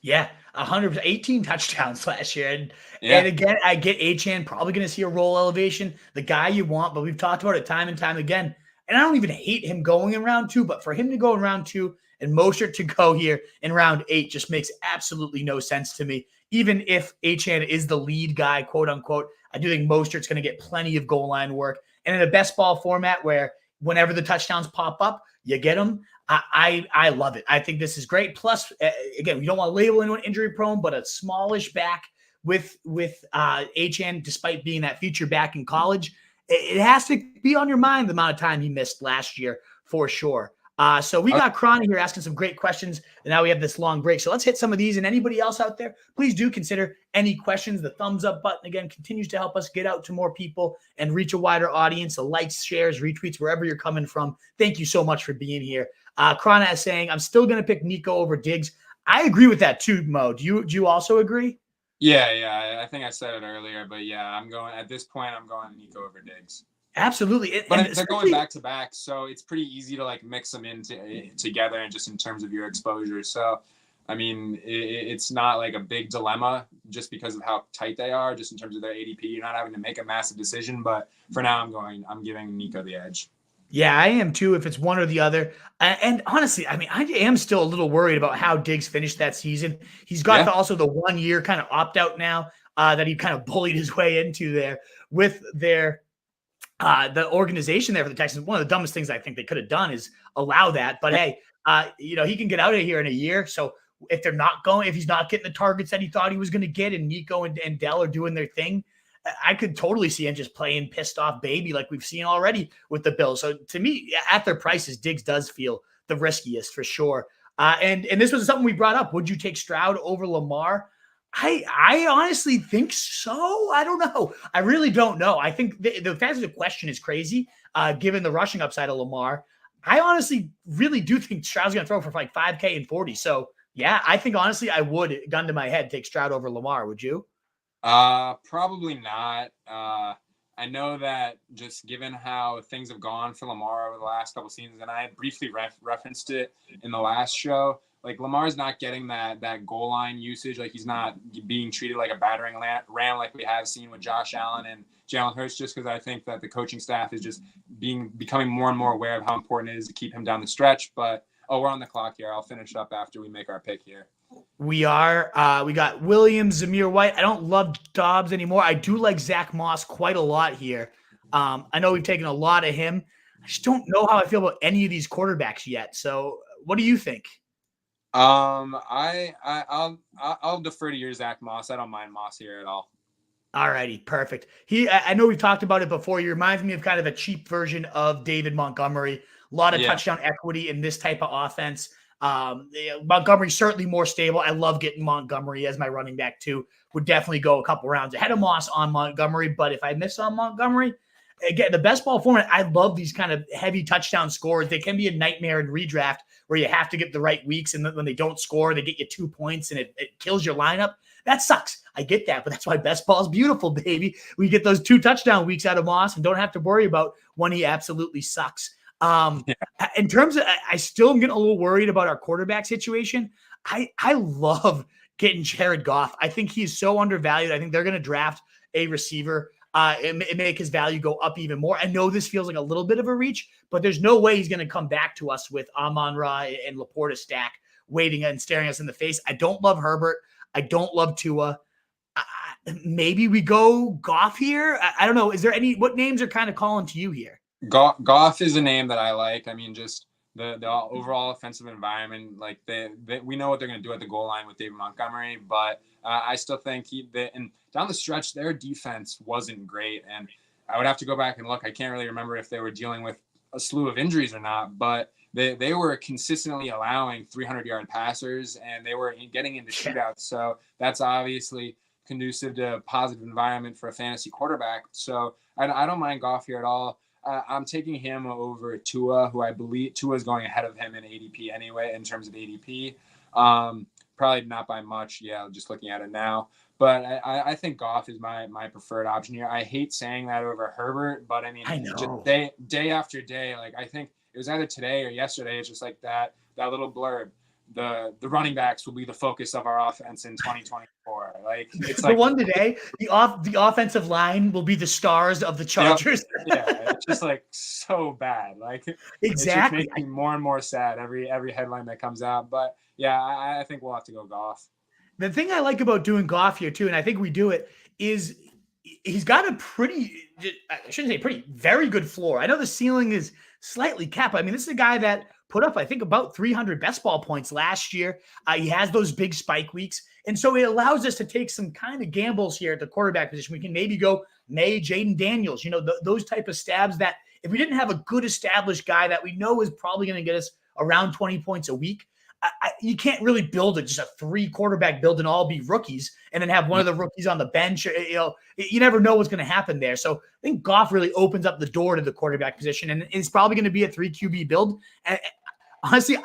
Yeah, 118 touchdowns last year. And again, I get Achane probably going to see a role elevation, the guy you want, but we've talked about it time and time again. And I don't even hate him going in round 2, but for him to go in round 2 and Mostert to go here in round 8 just makes absolutely no sense to me. Even if Achane is the lead guy, quote unquote, I do think Mostert's going to get plenty of goal line work. And in a best ball format where whenever the touchdowns pop up, you get them. I love it. I think this is great. Plus, again, we don't want to label anyone injury prone, but a smallish back with Achane, despite being that feature back in college, it has to be on your mind the amount of time he missed last year for sure. So we got Cronny here asking some great questions, and now we have this long break. So let's hit some of these. And anybody else out there, please do consider any questions. The thumbs up button, again, continues to help us get out to more people and reach a wider audience. The likes, shares, retweets, wherever you're coming from. Thank you so much for being here. Cronny is saying, I'm still going to pick Nico over Diggs. I agree with that too, Mo. Do you also agree? Yeah. I think I said it earlier, but yeah, at this point, I'm going Nico over Diggs. Absolutely. But they're going back to back, so it's pretty easy to like mix them together and just in terms of your exposure. So, I mean, it's not like a big dilemma just because of how tight they are, just in terms of their ADP. You're not having to make a massive decision, but for now, I'm giving Nico the edge. Yeah, I am too, if it's one or the other. And honestly, I mean, I am still a little worried about how Diggs finished that season. He's got also the 1 year kind of opt out now that he kind of bullied his way into there with their the organization there for the Texans. One of the dumbest things I think they could have done is allow that. But hey, he can get out of here in a year. So if he's not getting the targets that he thought he was going to get, and Nico and Dell are doing their thing, I could totally see him just playing pissed off baby like we've seen already with the Bills. So to me, at their prices, Diggs does feel the riskiest for sure. And this was something we brought up. Would you take Stroud over Lamar? I honestly think so. I don't know. I really don't know. I think the fact that the question is crazy, given the rushing upside of Lamar. I honestly really do think Stroud's going to throw for like 5K and 40. So yeah, I think honestly I would, gun to my head, take Stroud over Lamar. Would you? Probably not. I know that just given how things have gone for Lamar over the last couple seasons, and I had briefly referenced it in the last show, like Lamar's not getting that goal line usage. Like he's not being treated like a battering ram like we have seen with Josh Allen and Jalen Hurts, just because I think that the coaching staff is just becoming more and more aware of how important it is to keep him down the stretch. But Oh, we're on the clock here. I'll finish up after we make our pick here. We are. We got Williams, Zamir White. I don't love Dobbs anymore. I do like Zach Moss quite a lot here. I know we've taken a lot of him. I just don't know how I feel about any of these quarterbacks yet. So, what do you think? I'll defer to your Zach Moss. I don't mind Moss here at all. All righty, perfect. I know we've talked about it before. He reminds me of kind of a cheap version of David Montgomery. A lot of touchdown equity in this type of offense. Montgomery's certainly more stable. I love getting Montgomery as my running back too. Would definitely go a couple rounds ahead of Moss on Montgomery. But if I miss on Montgomery, again, the best ball format, I love these kind of heavy touchdown scores. They can be a nightmare in redraft where you have to get the right weeks. And when they don't score, they get you 2 points and it kills your lineup. That sucks. I get that, but that's why best ball is beautiful, baby. We get those 2 touchdown weeks out of Moss and don't have to worry about when he absolutely sucks. In terms of, I still am getting a little worried about our quarterback situation. I love getting Jared Goff. I think he's so undervalued. I think they're going to draft a receiver and make his value go up even more. I know this feels like a little bit of a reach, but there's no way he's going to come back to us with Amon-Ra and Laporta stack waiting and staring us in the face. I don't love Herbert. I don't love Tua. Maybe we go Goff here. I don't know. Is there what names are kind of calling to you here? Goff is a name that I like. I mean, just the overall offensive environment, like we know what they're going to do at the goal line with David Montgomery, but I still think and down the stretch, their defense wasn't great. And I would have to go back and look. I can't really remember if they were dealing with a slew of injuries or not, but they were consistently allowing 300-yard passers and they were getting into shootouts. So that's obviously conducive to a positive environment for a fantasy quarterback. So I don't mind Goff here at all. I'm taking him over Tua, who I believe Tua is going ahead of him in ADP anyway, in terms of ADP. Probably not by much. Yeah, just looking at it now. But I think Goff is my preferred option here. I hate saying that over Herbert, but I mean, just day after day, like I think it was either today or yesterday. It's just like that little blurb. The running backs will be the focus of our offense in 2024. Like it's the one today, the offensive line will be the stars of the Chargers. Yeah, it's just like so bad. Like exactly, it's just making more and more sad every headline that comes out. But yeah, I think we'll have to go Goff. The thing I like about doing Goff here too, and I think we do it, is he's got a very good floor. I know the ceiling is slightly capped. I mean, this is a guy that put up, I think, about 300 best ball points last year. He has those big spike weeks. And so it allows us to take some kind of gambles here at the quarterback position. We can maybe go May, Jaden Daniels, those type of stabs that if we didn't have a good established guy that we know is probably going to get us around 20 points a week, you can't really build just a 3 quarterback build and all be rookies and then have one of the rookies on the bench. You never know what's going to happen there. So I think Goff really opens up the door to the quarterback position, and it's probably going to be a 3 QB build. And honestly,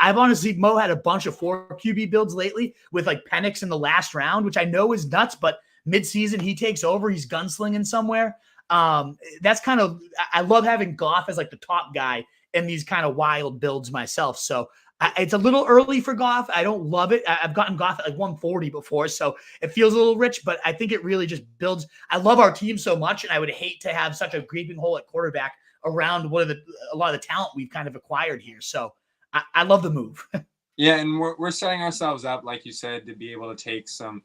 Mo had a bunch of 4 QB builds lately with like Penix in the last round, which I know is nuts, but midseason he takes over. He's gunslinging somewhere. That's kind of, I love having Goff as like the top guy in these kind of wild builds myself. So it's a little early for Goff. I don't love it. I've gotten Goff at like 140 before, so it feels a little rich, but I think it really just builds. I love our team so much, and I would hate to have such a gaping hole at quarterback around a lot of the talent we've kind of acquired here. So I love the move. Yeah, and we're setting ourselves up, like you said, to be able to take some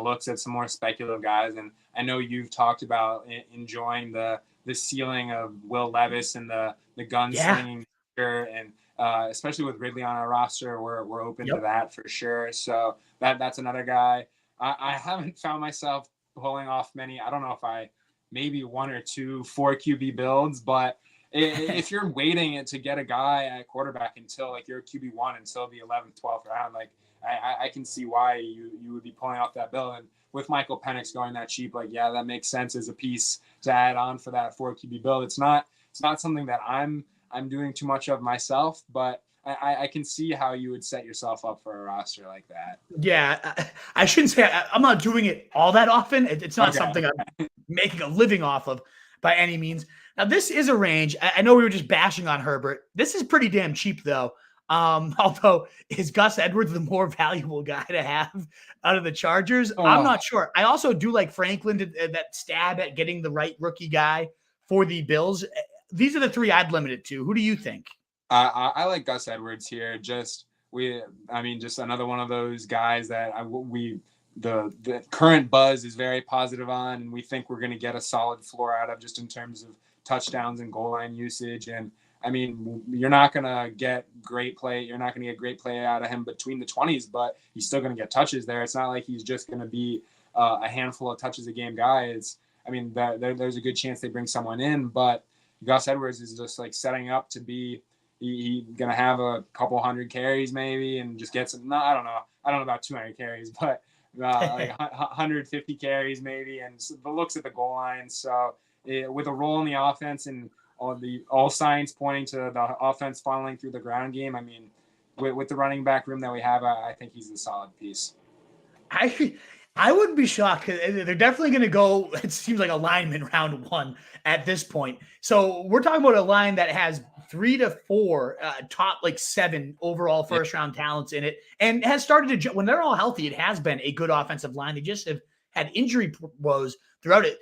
looks at some more speculative guys. And I know you've talked about enjoying the ceiling of Will Levis and the gunslinging and especially with Ridley on our roster, we're open to that for sure. So that's another guy. I haven't found myself pulling off many. I don't know if maybe 1 or 2 4 QB builds, but if you're waiting to get a guy at quarterback until like you're QB1 until the 11th, 12th round, like I can see why you would be pulling off that build. And with Michael Penix going that cheap, like, yeah, that makes sense as a piece to add on for that 4 QB build. It's not something that I'm doing too much of myself, but I can see how you would set yourself up for a roster like that. Yeah, I shouldn't say I'm not doing it all that often. It's not something I'm making a living off of by any means. Now, this is a range. I know we were just bashing on Herbert. This is pretty damn cheap, though. Although, is Gus Edwards the more valuable guy to have out of the Chargers? I'm not sure. I also do like Franklin, that stab at getting the right rookie guy for the Bills. These are the 3 I'd limit it to. Who do you think? I like Gus Edwards here. Just another one of those guys that the current buzz is very positive on, and we think we're going to get a solid floor out of, just in terms of touchdowns and goal line usage. And I mean, you're not going to get great play. You're not going to get great play out of him between the 20s, but he's still going to get touches there. It's not like he's just going to be a handful of touches a game guy. There's a good chance they bring someone in, but Gus Edwards is just like setting up to be. He's going to have a couple hundred carries maybe, and just get some. No, I don't know about 200 carries, but like 150 carries maybe, and the looks at the goal line. So with a role in the offense and all signs pointing to the offense funneling through the ground game, I mean, with the running back room that we have, I think he's a solid piece. I wouldn't be shocked. They're definitely going to go, it seems like, a lineman round one at this point. So we're talking about a line that has 3 to 4 top 7 overall first round talents in it, and has started to, when they're all healthy, it has been a good offensive line. They just have had injury woes throughout it.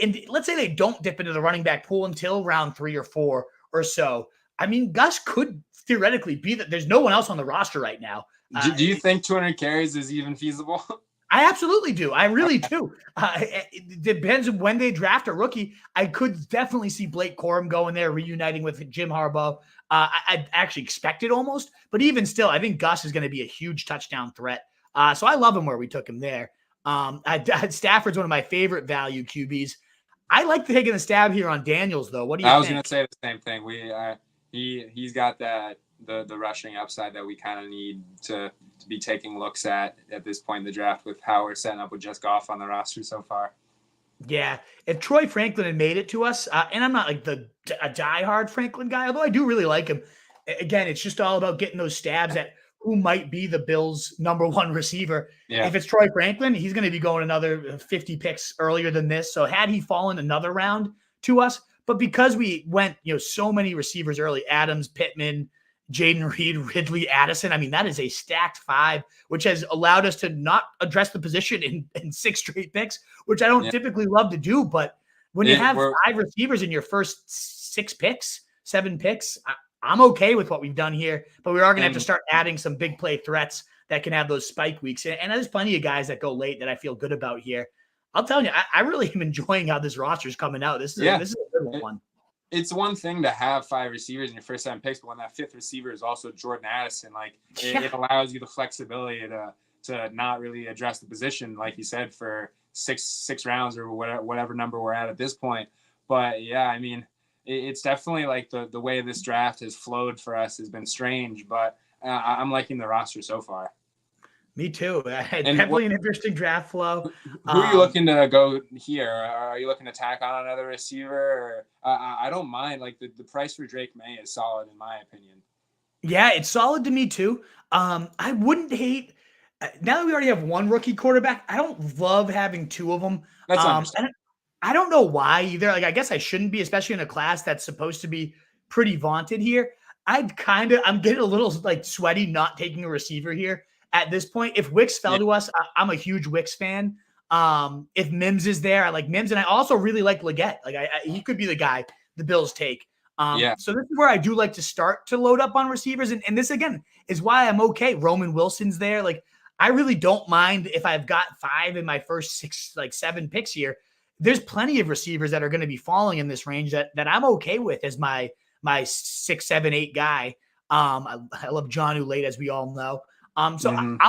And let's say they don't dip into the running back pool until round 3 or 4 or so. I mean, Gus could theoretically be that. There's no one else on the roster right now. Do you think 200 carries is even feasible? I absolutely do. I really do. It depends on when they draft a rookie. I could definitely see Blake Corum going there, reuniting with Jim Harbaugh. I actually expect it almost, but even still, I think Gus is going to be a huge touchdown threat. So I love him where we took him there. Stafford's one of my favorite value QBs. I like taking the stab here on Daniels, though. What do you think? I was going to say the same thing. He's got the rushing upside that we kind of need to be taking looks at this point in the draft, with how we're setting up with just Goff on the roster so far. Yeah, if Troy Franklin had made it to us, and I'm not like a diehard Franklin guy, although I do really like him. Again, it's just all about getting those stabs at who might be the Bills' number 1 receiver. Yeah. If it's Troy Franklin, he's going to be going another 50 picks earlier than this. So had he fallen another round to us, but because we went, so many receivers early, Adams, Pittman, Jaden Reed, Ridley, Addison. I mean, that is a stacked 5, which has allowed us to not address the position in 6 straight picks, which I don't typically love to do. But when you have 5 receivers in your first 6 picks, 7 picks, I'm okay with what we've done here. But we are going to have to start adding some big play threats that can have those spike weeks. And there's plenty of guys that go late that I feel good about here. I'll tell you, I really am enjoying how this roster is coming out. This is a good one. It's one thing to have 5 receivers in your first 7 picks, but when that 5th receiver is also Jordan Addison, it allows you the flexibility to not really address the position, like you said, for six rounds or whatever number we're at this point. But yeah, I mean, it's definitely like the way this draft has flowed for us has been strange, but I'm liking the roster so far. Me too. Definitely an interesting draft flow. Who are you looking to go here? Are you looking to tack on another receiver? Or, I don't mind. Like the price for Drake May is solid in my opinion. Yeah, it's solid to me too. I wouldn't hate. Now that we already have 1 rookie quarterback, I don't love having 2 of them. That's understandable. I don't know why either. I guess I shouldn't be, especially in a class that's supposed to be pretty vaunted here. I'm getting a little sweaty not taking a receiver here. At this point, if Wicks fell to us, I'm a huge Wicks fan. If Mims is there, I like Mims, and I also really like Leggett. He could be the guy the Bills take. So this is where I do like to start to load up on receivers, and this again is why I'm okay. Roman Wilson's there. I really don't mind if I've got 5 in my first 6, 7 picks here. There's plenty of receivers that are going to be falling in this range that I'm okay with as my 6, 7, 8 guy. I love Jonnu late, as we all know. I'm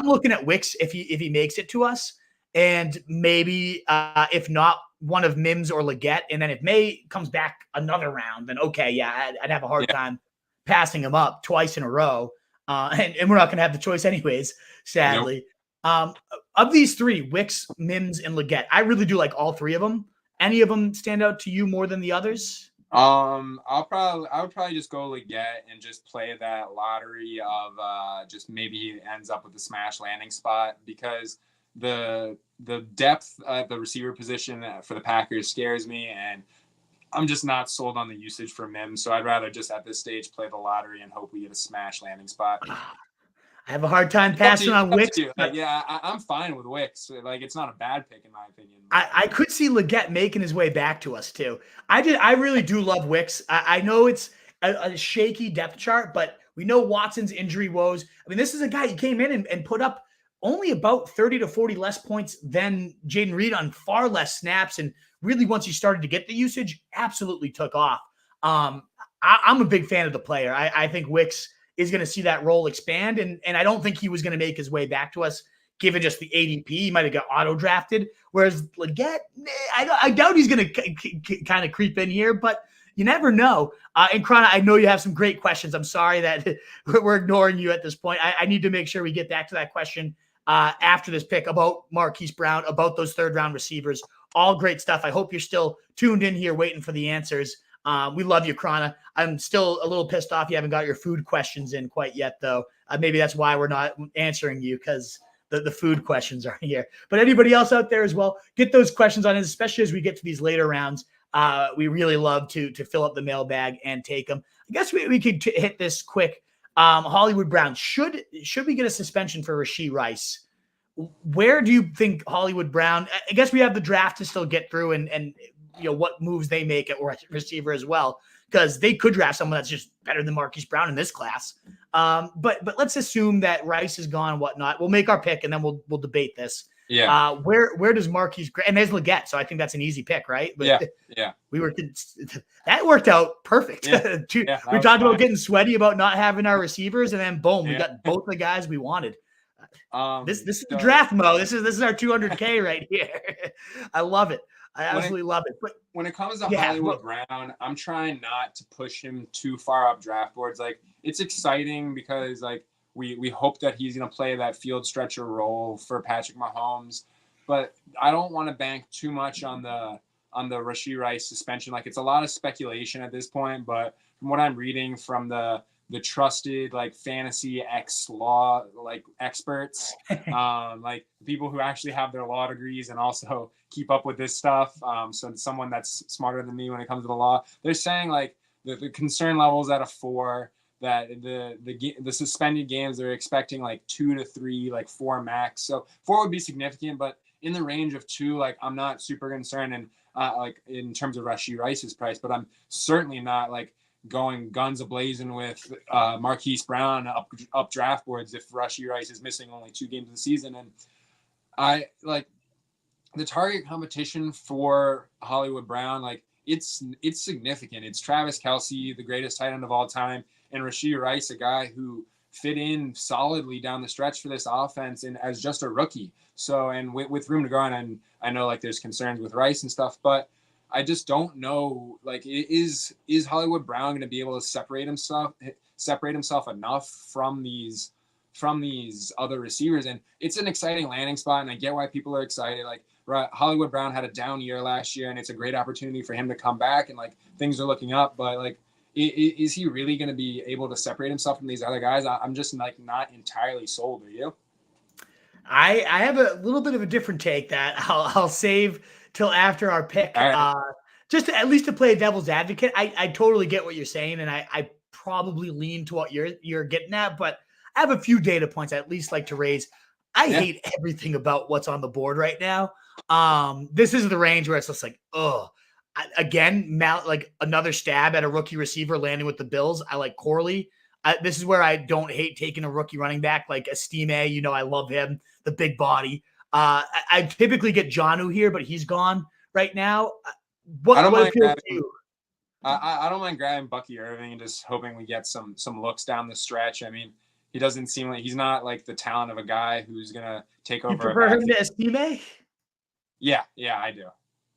looking at Wicks if he makes it to us, and maybe if not, one of Mims or Leggett, and then if May comes back another round, then okay, yeah, I'd have a hard time passing him up twice in a row, and we're not going to have the choice anyways, sadly. Nope. Of these 3, Wicks, Mims, and Leggett, I really do like all 3 of them. Any of them stand out to you more than the others? I would probably just go Leggett and just play that lottery of just maybe he ends up with the smash landing spot, because the depth at the receiver position for the Packers scares me, and I'm just not sold on the usage for Mims. So I'd rather just at this stage play the lottery and hope we get a smash landing spot. I have a hard time passing on Wicks. I'm fine with Wicks. It's not a bad pick in my opinion. I could see Leggett making his way back to us too. I really do love Wicks. I know it's a shaky depth chart, but we know Watson's injury woes. I mean, this is a guy who came in and put up only about 30 to 40 less points than Jaden Reed on far less snaps. And really, once he started to get the usage, absolutely took off. I'm a big fan of the player. I think Wicks is going to see that role expand. And I don't think he was going to make his way back to us, given just the ADP. He might have got auto-drafted. Whereas Leggett, I doubt he's going to kind of creep in here, but you never know. And Krana, I know you have some great questions. I'm sorry that we're ignoring you at this point. I need to make sure we get back to that question after this pick about Marquise Brown, about those third-round receivers. All great stuff. I hope you're still tuned in here waiting for the answers. We love you, Krana. I'm still a little pissed off you haven't got your food questions in quite yet, though. Maybe that's why we're not answering you, because the food questions are here. But anybody else out there as well, get those questions on, especially as we get to these later rounds. We really love to fill up the mailbag and take them. I guess we could hit this quick. Hollywood Brown, should we get a suspension for Rashee Rice? Where do you think Hollywood Brown? I guess we have the draft to still get through, and what moves they make at receiver as well, because they could draft someone that's just better than Marquise Brown in this class. But let's assume that Rice is gone and whatnot. We'll make our pick and then we'll debate this. Yeah. Where does Marquise, and there's Leggett, so I think that's an easy pick, right? But yeah. That worked out perfect. Yeah. We talked about getting sweaty about not having our receivers, and then boom, we got both the guys we wanted. This is the draft, Mo. This is our 200K right here. I love it. I absolutely love it. But when it comes to Hollywood Brown, I'm trying not to push him too far up draft boards. Like, it's exciting because we hope that he's going to play that field stretcher role for Patrick Mahomes, but I don't want to bank too much on the Rashee Rice suspension. Like, it's a lot of speculation at this point, but from what I'm reading from the trusted fantasy law experts, people who actually have their law degrees and also keep up with this stuff. So someone that's smarter than me when it comes to the law, they're saying the concern levels at a 4, that the suspended games they're expecting 2 to 3, 4 max. So 4 would be significant, but in the range of 2, I'm not super concerned. And in terms of Rashee Rice's price, but I'm certainly not going guns a-blazing with Marquise Brown up draft boards if Rashee Rice is missing only 2 games of the season. And I the target competition for Hollywood Brown, it's significant. It's Travis Kelce, the greatest tight end of all time, and Rashee Rice, a guy who fit in solidly down the stretch for this offense and as just a rookie. So, and with room to grow, and I know there's concerns with Rice and stuff, but I just don't know, is Hollywood Brown going to be able to separate himself enough from these other receivers? And it's an exciting landing spot, and I get why people are excited. Hollywood Brown had a down year last year, and it's a great opportunity for him to come back, and things are looking up. But is he really going to be able to separate himself from these other guys? I'm just not entirely sold. Are you? I have a little bit of a different take that I'll save till after our pick. Right. Just at least to play a devil's advocate. I totally get what you're saying, and I probably lean to what you're getting at, but I have a few data points I at least like to raise. I hate everything about what's on the board right now. This is the range where it's just again, another stab at a rookie receiver landing with the Bills. I like Corley. This is where I don't hate taking a rookie running back like Estime. I love him, the big body. I typically get Jonnu here, but he's gone right now. I don't mind grabbing Bucky Irving and just hoping we get some looks down the stretch. I mean, he doesn't seem like he's not the talent of a guy who's gonna take over. You prefer him to Estime? Yeah, I do.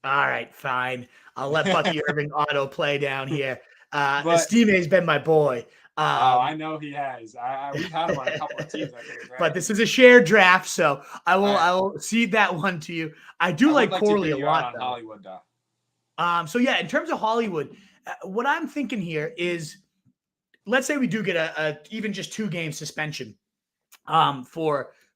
All right, fine. I'll let Bucky Irving auto play down here. Estime's been my boy. I know he has. We've had him on a couple of teams, I think, right? But this is a shared draft, so I will cede that one to you. I like Corley a lot, though. Hollywood, though. So yeah, in terms of Hollywood, what I'm thinking here is, let's say we do get a even just 2-game suspension. Even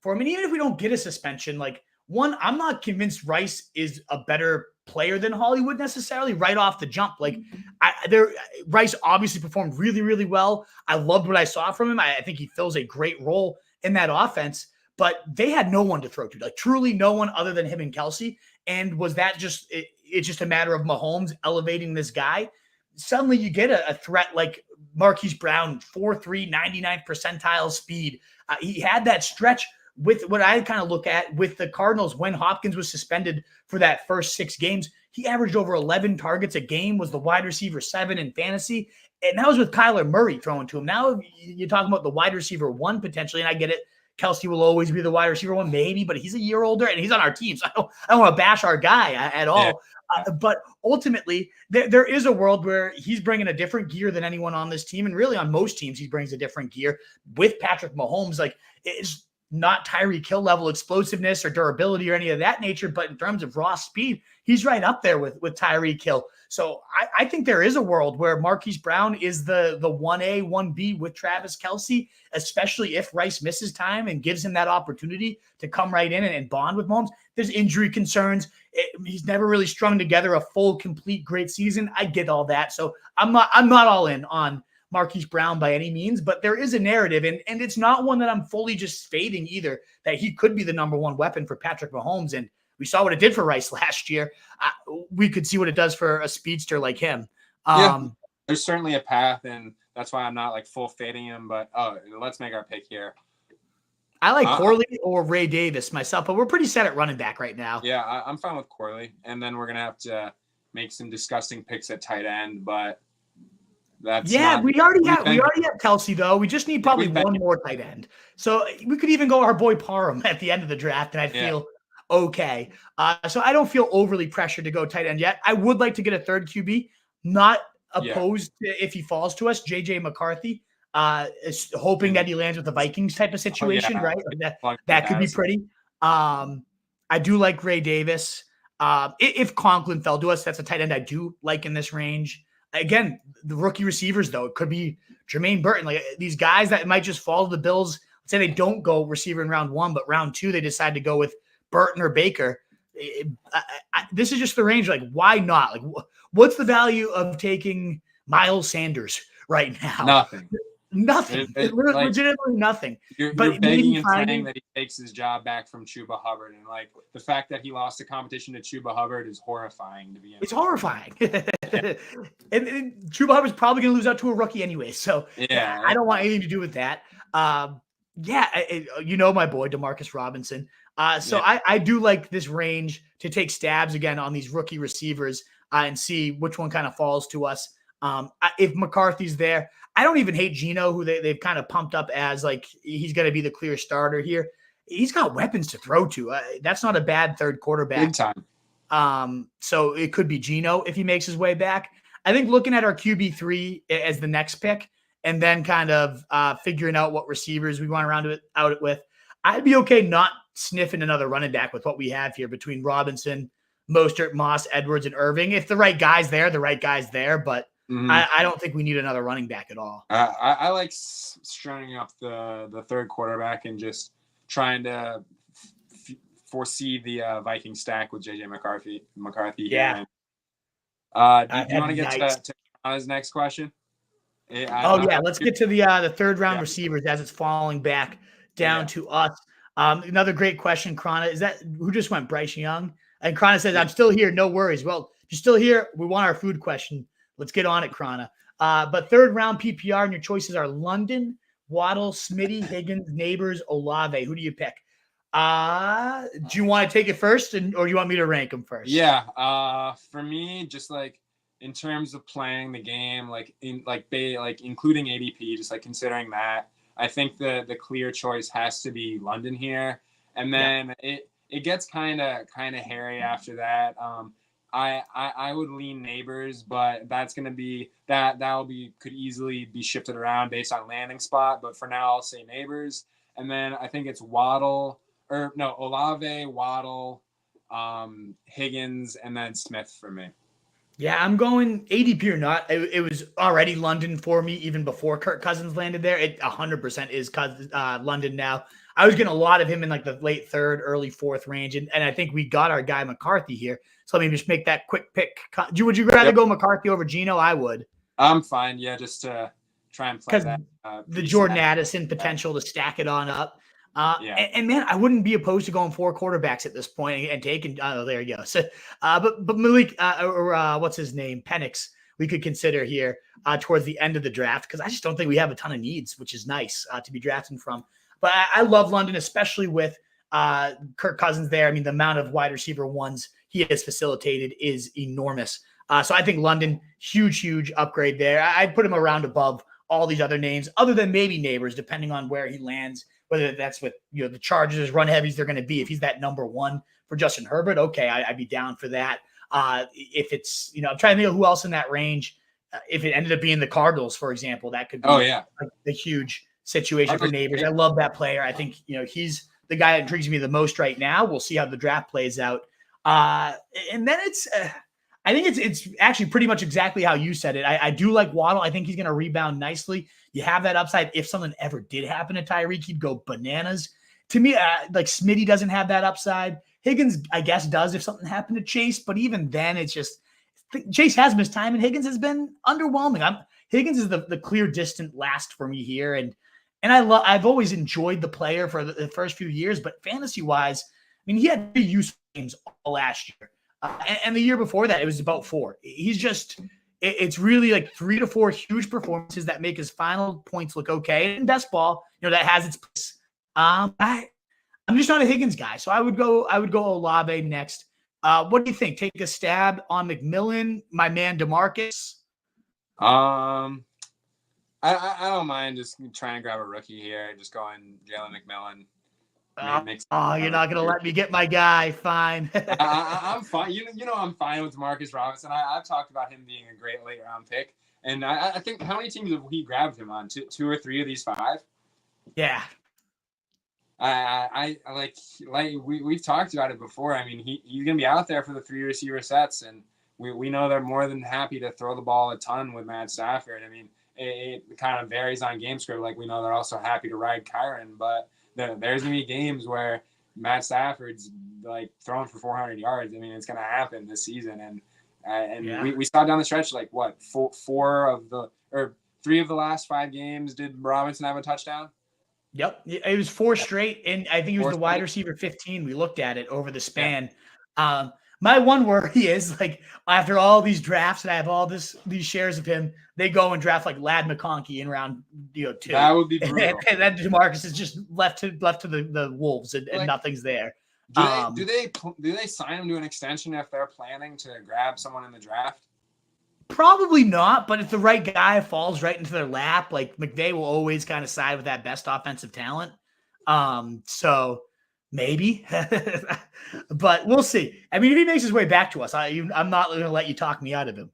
if we don't get a suspension, one, I'm not convinced Rice is a better player than Hollywood necessarily right off the jump. Rice obviously performed really, really well. I loved what I saw from him. I think he fills a great role in that offense, but they had no one to throw to, truly no one other than him and Kelce. And was that it's just a matter of Mahomes elevating this guy? suddenly you get a threat like Marquise Brown, 4.3, 99th percentile speed. He had that stretch with what I kind of look at with the Cardinals when Hopkins was suspended for that first 6 games. He averaged over 11 targets a game, was the wide receiver 7 in fantasy. And that was with Kyler Murray throwing to him. Now you're talking about the wide receiver 1 potentially, and I get it. Kelsey will always be the wide receiver 1, maybe, but he's a year older and he's on our team. So I don't want to bash our guy at all. But ultimately, there is a world where he's bringing a different gear than anyone on this team. And really on most teams, he brings a different gear with Patrick Mahomes. Like, it's not Tyreek Hill level explosiveness or durability or any of that nature, but in terms of raw speed, he's right up there with Tyreek Hill. So I think there is a world where Marquise Brown is the 1A, 1B with Travis Kelce, especially if Rice misses time and gives him that opportunity to come right in and bond with Mahomes. There's injury concerns. He's never really strung together a full, complete, great season. I get all that. So I'm not all in on Marquise Brown by any means, but there is a narrative, and it's not one that I'm fully just fading either, that he could be the number 1 weapon for Patrick Mahomes. And we saw what it did for Rice last year. We could see what it does for a speedster like him. There's certainly a path, and that's why I'm not like full fading him, but let's make our pick here. I like Corley or Ray Davis myself, but we're pretty set at running back right now. Yeah, I'm fine with Corley, and then we're going to have to make some disgusting picks at tight end, but that's we already have Kelsey though. We just need probably one more tight end. So we could even go our boy Parham at the end of the draft, and I'd feel okay. So I don't feel overly pressured to go tight end yet. I would like to get a third QB. Not opposed to if he falls to us, JJ McCarthy. Is hoping that he lands with the Vikings type of situation, right? That could be pretty. I do like Ray Davis. If Conklin fell to us, that's a tight end I do like in this range. Again, the rookie receivers, though, it could be Jermaine Burton. Like these guys that might just fall to the Bills. Let's say they don't go receiver in round 1, but round 2, they decide to go with Burton or Baker. This is just the range. Like, why not? Like, what's the value of taking Miles Sanders right now? Nothing. Legitimately nothing. You're begging and praying that he takes his job back from Chuba Hubbard. And like the fact that he lost the competition to Chuba Hubbard is horrifying to be honest. It's horrifying. and Chuba Hubbard's probably going to lose out to a rookie anyway. So I don't want anything to do with that. You know my boy, Demarcus Robinson. I do like this range to take stabs again on these rookie receivers and see which one kind of falls to us. If McCarthy's there, I don't even hate Geno, who they've kind of pumped up as like he's going to be the clear starter here. He's got weapons to throw to. That's not a bad third quarterback. Big time. So it could be Geno if he makes his way back. I think looking at our QB3 as the next pick and then kind of figuring out what receivers we want to round it out with, I'd be okay not sniffing another running back with what we have here between Robinson, Mostert, Moss, Edwards, and Irving. If the right guy's there, the right guy's there, but I don't think we need another running back at all. I like stringing up the third quarterback and just trying to foresee the Viking stack with JJ McCarthy. Yeah. Do you want to get to his next question? Let's get to the third round receivers as it's falling back down to us. Another great question, Krana. Is that who just went? Bryce Young? And Krana says, I'm still here. No worries. Well, you're still here. We want our food question. Let's get on it, Krana. But third round PPR, and your choices are London, Waddle, Smitty, Higgins, Neighbors, Olave. Who do you pick? Do you want to take it first, or do you want me to rank them first? Yeah. For me, just like in terms of playing the game, including ADP, just like considering that, I think the clear choice has to be London here, and then it gets kind of hairy after that. I would lean Neighbors, but that's going to be could easily be shifted around based on landing spot. But for now, I'll say Neighbors. And then I think it's Olave, Waddle, Higgins, and then Smith for me. Yeah, I'm going ADP or not. It was already London for me even before Kirk Cousins landed there. It 100% is London now. I was getting a lot of him in like the late third, early fourth range. And I think we got our guy McCarthy here. So let me just make that quick pick. Would you rather go McCarthy over Geno? I would. I'm fine. Yeah, just to try and play that. The Jordan Addison potential to stack it on up. And man, I wouldn't be opposed to going 4 quarterbacks at this point and taking. Oh, there you go. So, but Malik, what's his name? Penix. we could consider here towards the end of the draft, because I just don't think we have a ton of needs, which is nice to be drafting from. But I love London, especially with Kirk Cousins there. I mean, the amount of wide receiver ones he has facilitated is enormous. So I think London, huge upgrade there. I'd put him around above all these other names, other than maybe Neighbors, depending on where he lands, whether that's with the Chargers, run heavies they're going to be. If he's that number one for Justin Herbert, okay, I'd be down for that. If it's, I'm trying to think of who else in that range. If it ended up being the Cardinals, for example, that could be a huge situation for Neighbors. I love that player. I think, he's the guy that intrigues me the most right now. We'll see how the draft plays out. And then I think it's actually pretty much exactly how you said it. I do like Waddle. I think he's going to rebound nicely. You have that upside. If something ever did happen to Tyreek, he'd go bananas. To me, like Smitty doesn't have that upside. Higgins, I guess, does if something happened to Chase. But even then, it's just Chase has missed time, and Higgins has been underwhelming. Higgins is the clear distant last for me here, and I've always enjoyed the player for the first few years. But fantasy wise, I mean, he had 3 useful games all last year. And the year before that, it was about 4. He's just, it's really like 3 to 4 huge performances that make his final points look okay. And best ball, that has its place. I'm just not a Higgins guy, so I would go Olave next. What do you think? Take a stab on McMillan, my man DeMarcus. I don't mind just trying to grab a rookie here, just going Jalen McMillan. You're not going to let me get my guy. Fine. I'm fine. I'm fine with Marcus Robinson. I've talked about him being a great late round pick. And I think, how many teams have he grabbed him on? 2 or 3 of these 5? Yeah. I like we've talked about it before. I mean, he's going to be out there for the 3 receiver sets. And we know they're more than happy to throw the ball a ton with Matt Stafford. I mean, it kind of varies on game script. Like, we know they're also happy to ride Kyron, but there's going to be games where Matt Stafford's like throwing for 400 yards. I mean, it's going to happen this season. We saw down the stretch, like what, 3 of the last 5 games, did Robinson have a touchdown? Yep. It was 4 straight. And I think he was the wide receiver 15. We looked at it over the span. Yeah. My one worry is, like, after all these drafts and I have all these shares of him, they go and draft like Lad McConkey in round 2. That would be brutal. And then DeMarcus is just left to the Wolves and nothing's there. Do they sign him to an extension if they're planning to grab someone in the draft? Probably not, but if the right guy falls right into their lap, like McVay will always kind of side with that best offensive talent. So maybe, but we'll see. I mean, if he makes his way back to us, I'm not going to let you talk me out of him.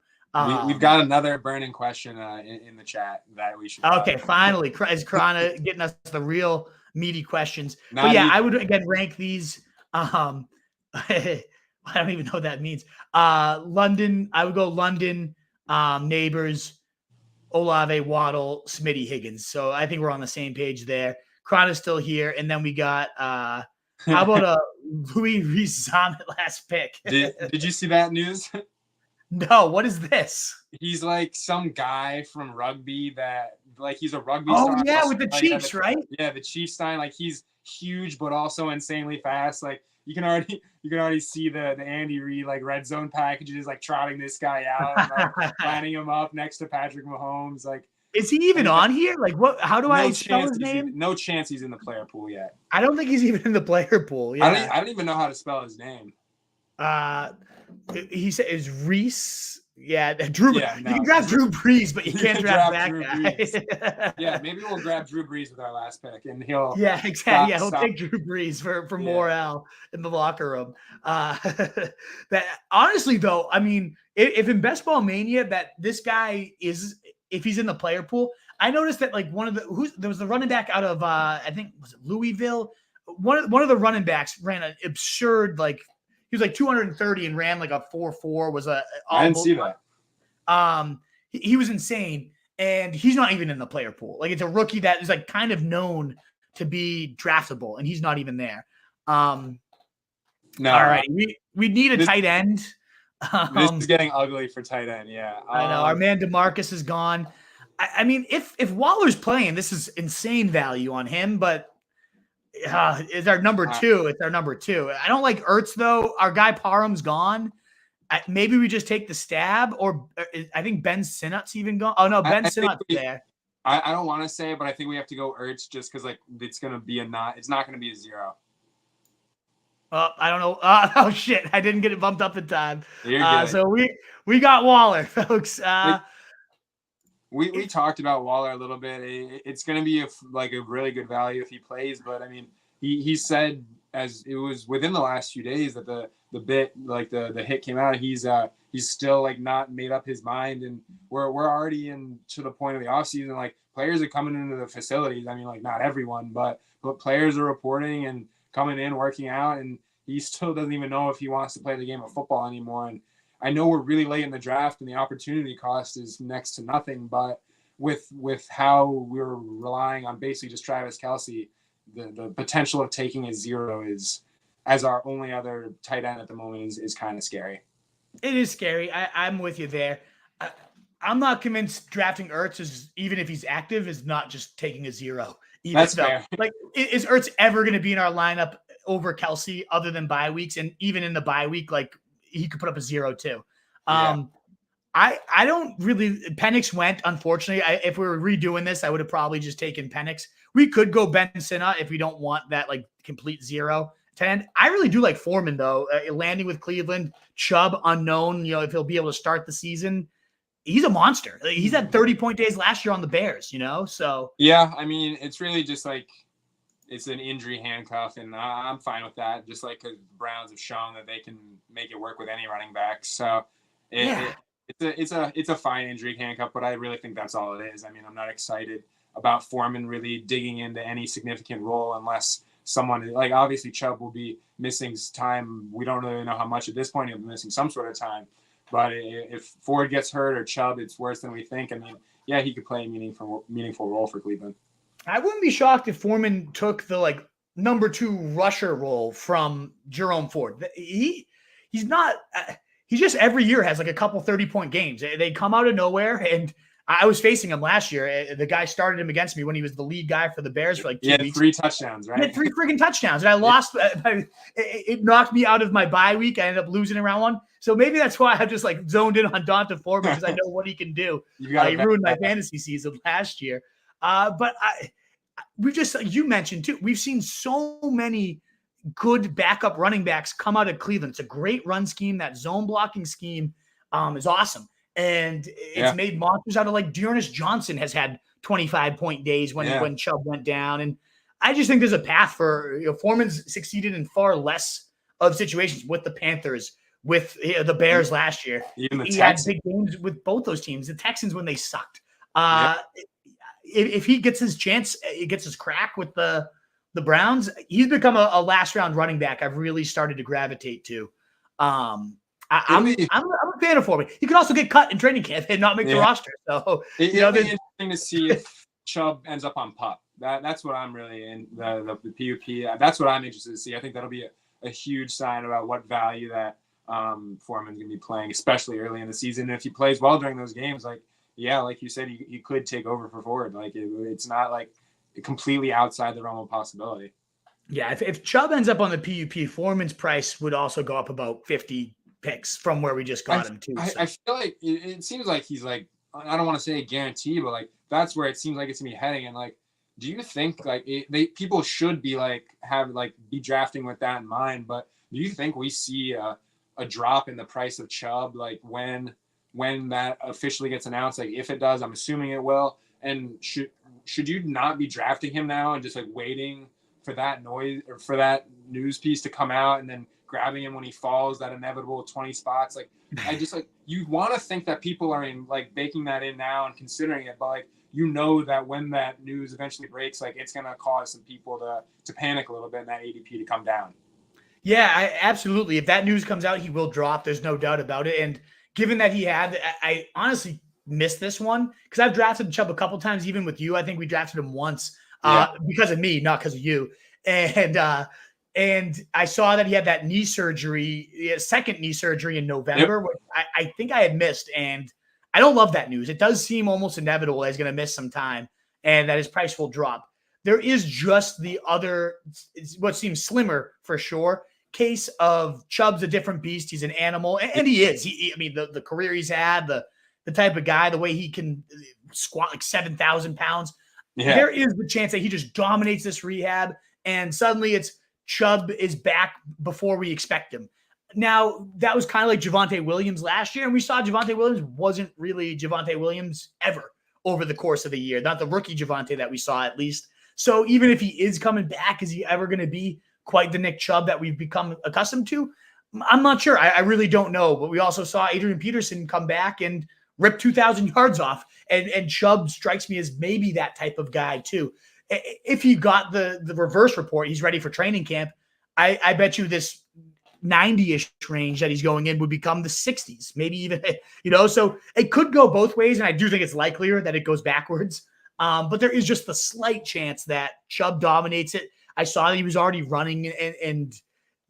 We've got another burning question in the chat that we should. Okay, finally, is Krana getting us the real meaty questions? But yeah, I would again rank these. I don't even know what that means. London, I would go London, Neighbors, Olave, Waddle, Smitty, Higgins. So I think we're on the same page there. Krana's still here, and then we got. How about Louis Rees-Zammit last pick? Did you see that news? No, what is this? He's like some guy from rugby that, like, he's a rugby star. Oh, yeah, with the Chiefs, right? Yeah, the Chiefs sign. Like, he's huge, but also insanely fast. Like, you can already see the Andy Reid, like, red zone packages, like, trotting this guy out, and, like, lining him up next to Patrick Mahomes. Like, is he even on here? Like, what? How do I spell his name? No chance he's in the player pool yet. I don't think he's even in the player pool. Yeah. I don't even know how to spell his name. He said is Reese. Yeah, Drew. Yeah, no. You can grab Drew Brees, but you can't draft that guy. Yeah, maybe we'll grab Drew Brees with our last pick, and he'll. Yeah, exactly. He'll take Drew Brees for morale in the locker room. That honestly, though, I mean, if in Best Ball Mania that this guy is, if he's in the player pool, I noticed that like there was the running back out of I think was it Louisville. One of the running backs ran an absurd, like, he was like 230 and ran like a 4.4. I didn't see that. He was insane, and he's not even in the player pool. Like, it's a rookie that is like kind of known to be draftable, and he's not even there. No. All right, we need a tight end. This is getting ugly for tight end. Yeah, I know. Our man DeMarcus is gone. I mean, if Waller's playing, this is insane value on him, but. Is our number 2. It's our number 2. I don't like Ertz, though. Our guy Parham's gone. maybe we just take the stab, or I think Ben Sinnott's even gone. Oh no, Ben Sinnott's there. I don't want to say it, but I think we have to go Ertz just because like it's gonna be it's not gonna be a 0. I don't know. Oh shit! I didn't get it bumped up in time. You're good. So we got Waller, folks. We talked about Waller a little bit. It's going to be a really good value if he plays, but I mean, he said as it was within the last few days that the hit came out. He's still like not made up his mind, and we're already to the point of the offseason. Like players are coming into the facilities. I mean, like not everyone, but players are reporting and coming in, working out, and he still doesn't even know if he wants to play the game of football anymore. And I know we're really late in the draft and the opportunity cost is next to nothing, but with how we're relying on basically just Travis Kelce, the potential of taking a 0 is, as our only other tight end at the moment, is kind of scary. It is scary. I'm with you there. I'm not convinced drafting Ertz is, even if he's active, is not just taking a 0. That's fair. Like, is Ertz ever going to be in our lineup over Kelce other than bye weeks? And even in the bye week, like, he could put up a 0 too. I don't really. Penix went, unfortunately. If we were redoing this, I would have probably just taken Penix. We could go Ben Sinnott if we don't want that like complete 0 10. I really do like Foreman though. Landing with Cleveland, Chubb unknown. You know, if he'll be able to start the season, he's a monster. He's had 30-point days last year on the Bears. You know, so yeah. I mean, it's really just like. It's an injury handcuff, and I'm fine with that. Just like because the Browns have shown that they can make it work with any running back, so it's a fine injury handcuff. But I really think that's all it is. I mean, I'm not excited about Foreman really digging into any significant role unless someone like obviously Chubb will be missing time. We don't really know how much at this point. He'll be missing some sort of time, but if Ford gets hurt or Chubb, it's worse than we think. I mean, yeah, he could play a meaningful role for Cleveland. I wouldn't be shocked if Foreman took the like number 2 rusher role from Jerome Ford. He's not. He just every year has like a couple 30-point games. They come out of nowhere, and I was facing him last year. The guy started him against me when he was the lead guy for the Bears for like 2 weeks. 3 touchdowns, right? He had 3 freaking touchdowns, and I lost. It knocked me out of my bye week. I ended up losing in round 1. So maybe that's why I just like zoned in on Donta Foreman because I know what he can do. He ruined my fantasy season last year. But we've just, you mentioned too, we've seen so many good backup running backs come out of Cleveland. It's a great run scheme. That zone blocking scheme is awesome. And it's made monsters out of like Dearness Johnson has had 25-point days when Chubb went down. And I just think there's a path for, Foreman's succeeded in far less of situations with the Panthers, with the Bears last year. Even the he Texans. had big games with both those teams. The Texans when they sucked. If he gets his chance, he gets his crack with the Browns, he's become a last round running back I've really started to gravitate to. I'm a fan of Foreman. He could also get cut in training camp and not make the roster. So it'll be interesting to see if Chubb ends up on PUP. That's what I'm really in the PUP. That's what I'm interested to see. I think that'll be a huge sign about what value that Foreman's gonna be playing, especially early in the season. And if he plays well during those games, like you said, he could take over for Ford. Like it's not like completely outside the realm of possibility. Yeah, if Chubb ends up on the PUP, Foreman's price would also go up about 50 picks from where we just got him too. I feel like it seems like he's like, I don't want to say a guarantee, but like that's where it seems like it's gonna be heading. And like, do you think like people should be like be drafting with that in mind? But do you think we see a drop in the price of Chubb like when that officially gets announced? Like if it does, I'm assuming it will. And should you not be drafting him now and just like waiting for that noise or for that news piece to come out and then grabbing him when he falls that inevitable 20 spots? Like I just like, you want to think that people are in like baking that in now and considering it, but like that when that news eventually breaks, like it's gonna cause some people to panic a little bit and that ADP to come down. Yeah, absolutely. If that news comes out, he will drop. There's no doubt about it. And given that I honestly missed this one because I've drafted Chubb a couple times, even with you. I think we drafted him once because of me, not because of you. And I saw that he had that knee surgery, second knee surgery in November, which I think I had missed. And I don't love that news. It does seem almost inevitable that he's going to miss some time and that his price will drop. There is just the other, what seems slimmer for sure, case of Chubb's a different beast. He's an animal, and he is. I mean, the career he's had, the type of guy, the way he can squat like 7,000 pounds. Yeah. There is the chance that he just dominates this rehab, and suddenly it's Chubb is back before we expect him. Now, that was kind of like Javonte Williams last year, and we saw Javonte Williams wasn't really Javonte Williams ever over the course of the year, not the rookie Javonte that we saw at least. So even if he is coming back, is he ever going to be quite the Nick Chubb that we've become accustomed to? I'm not sure. I really don't know. But we also saw Adrian Peterson come back and rip 2,000 yards off. And Chubb strikes me as maybe that type of guy too. If he got the reverse report, he's ready for training camp, I bet you this 90-ish range that he's going in would become the 60s, maybe even, so it could go both ways. And I do think it's likelier that it goes backwards. But there is just the slight chance that Chubb dominates it. I saw that he was already running, and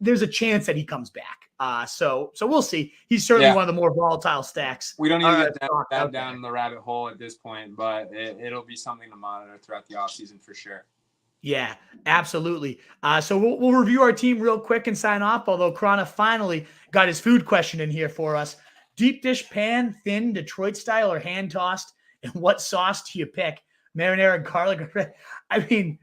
there's a chance that he comes back. So we'll see. He's certainly one of the more volatile stacks. We don't need to get down the rabbit hole at this point, but it'll be something to monitor throughout the offseason for sure. Yeah, absolutely. So we'll review our team real quick and sign off, although Krana finally got his food question in here for us. Deep dish pan, thin, Detroit style, or hand-tossed? And what sauce do you pick? Marinara, garlic? I mean,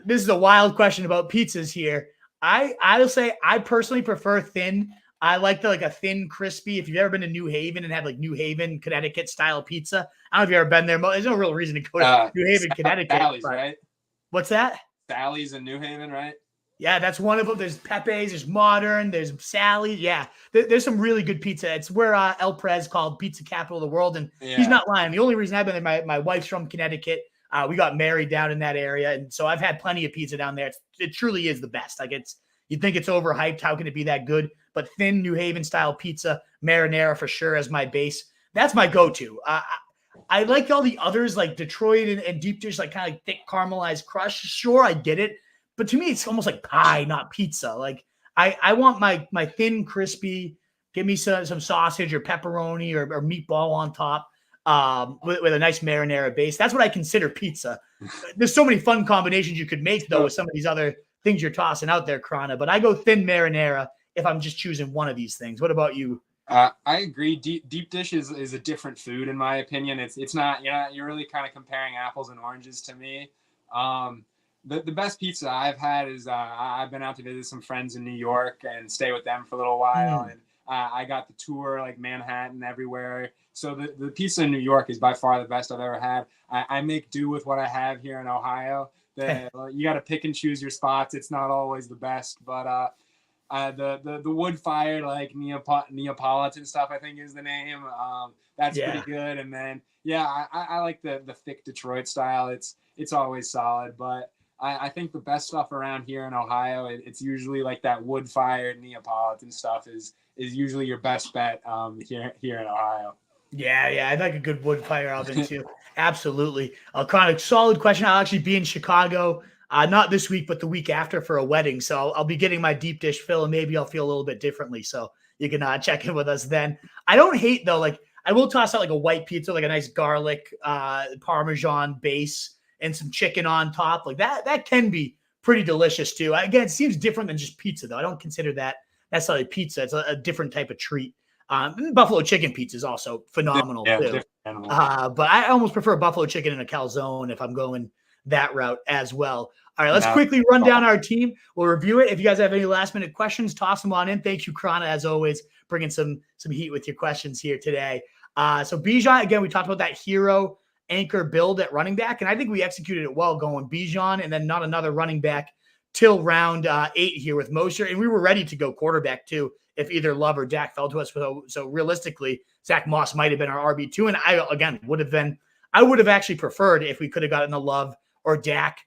this is a wild question about pizzas here. I will say I personally prefer thin. I like a thin, crispy. If you've ever been to New Haven and had like New Haven, Connecticut style pizza, I don't know if you've ever been there. There's no real reason to go to New Haven, Connecticut. Sally's, right? What's that? Sally's in New Haven, right? Yeah, that's one of them. There's Pepe's, there's Modern, there's Sally's. Yeah, there's some really good pizza. It's where El Prez called pizza capital of the world, and he's not lying. The only reason I've been there, my wife's from Connecticut. We got married down in that area, and so I've had plenty of pizza down there. It truly is the best. Like you'd think it's overhyped. How can it be that good? But thin New Haven style pizza, marinara for sure as my base. That's my go-to. I like all the others like Detroit and deep dish, like kind of like thick caramelized crust. Sure, I get it. But to me, it's almost like pie, not pizza. Like I want my thin, crispy, give me some sausage or pepperoni or meatball on top with a nice marinara base. That's what I consider pizza. There's so many fun combinations you could make, though, with some of these other things you're tossing out there, Krana. But I go thin marinara if I'm just choosing one of these things. What about you? I agree. Deep dish is a different food, in my opinion. It's not, you're really kind of comparing apples and oranges to me. The best pizza I've had is I've been out to visit some friends in New York and stay with them for a little while. And I got the tour, like Manhattan, everywhere. So the pizza in New York is by far the best I've ever had. I make do with what I have here in Ohio. You got to pick and choose your spots. It's not always the best, but the wood fired like Neapolitan stuff, I think is the name. That's pretty good. And then I like the thick Detroit style. It's always solid, but I think the best stuff around here in Ohio, it's usually like that wood fired Neapolitan stuff is usually your best bet here in Ohio. Yeah, I'd like a good wood fire oven too. Absolutely. Kind of solid question. I'll actually be in Chicago, not this week, but the week after for a wedding. So I'll be getting my deep dish fill, and maybe I'll feel a little bit differently. So you can check in with us then. I don't hate though. Like I will toss out like a white pizza, like a nice garlic Parmesan base and some chicken on top. Like that can be pretty delicious too. Again, it seems different than just pizza though. I don't consider that necessarily pizza. It's a different type of treat. Buffalo chicken pizza is also phenomenal too. But I almost prefer buffalo chicken in a calzone if I'm going that route as well. All right, let's quickly run down our team. We'll review it. If you guys have any last minute questions, toss them on in. Thank you, Krana, as always, bringing some heat with your questions here today. So Bijan, again, we talked about that hero anchor build at running back, and I think we executed it well going Bijan and then not another running back till round 8 here with Mosher. And we were ready to go quarterback too if either Love or Dak fell to us. So realistically, Zach Moss might have been our RB2. And I would have actually preferred if we could have gotten a Love or Dak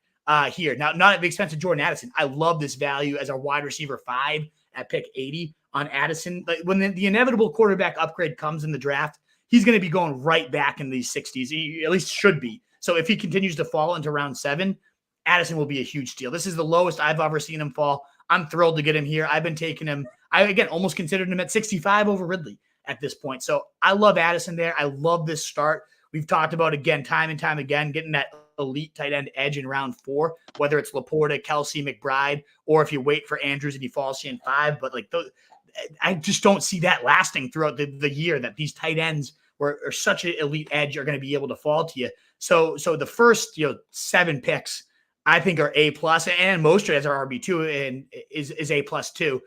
here. Now, not at the expense of Jordan Addison. I love this value as our wide receiver 5 at pick 80 on Addison. Like when the inevitable quarterback upgrade comes in the draft, he's going to be going right back in these 60s. He at least should be. So if he continues to fall into round 7, Addison will be a huge steal. This is the lowest I've ever seen him fall. I'm thrilled to get him here. I've been taking him. I, again, almost considered him at 65 over Ridley at this point. So I love Addison there. I love this start. We've talked about, again, time and time again, getting that elite tight end edge in round 4, whether it's Laporta, Kelsey, McBride, or if you wait for Andrews and he falls to you in 5. But like those, I just don't see that lasting throughout the year, that these tight ends are such an elite edge are going to be able to fall to you. So the first 7 picks I think are A+, and Mostert as our RB2 and is A+ too.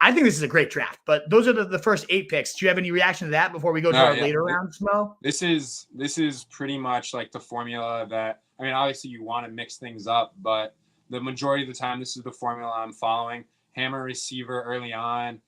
I think this is a great draft, but those are the first 8 picks. Do you have any reaction to that before we go to our later rounds, Mo? This is pretty much like the formula that, I mean, obviously you want to mix things up, but the majority of the time, this is the formula I'm following. Hammer receiver early on.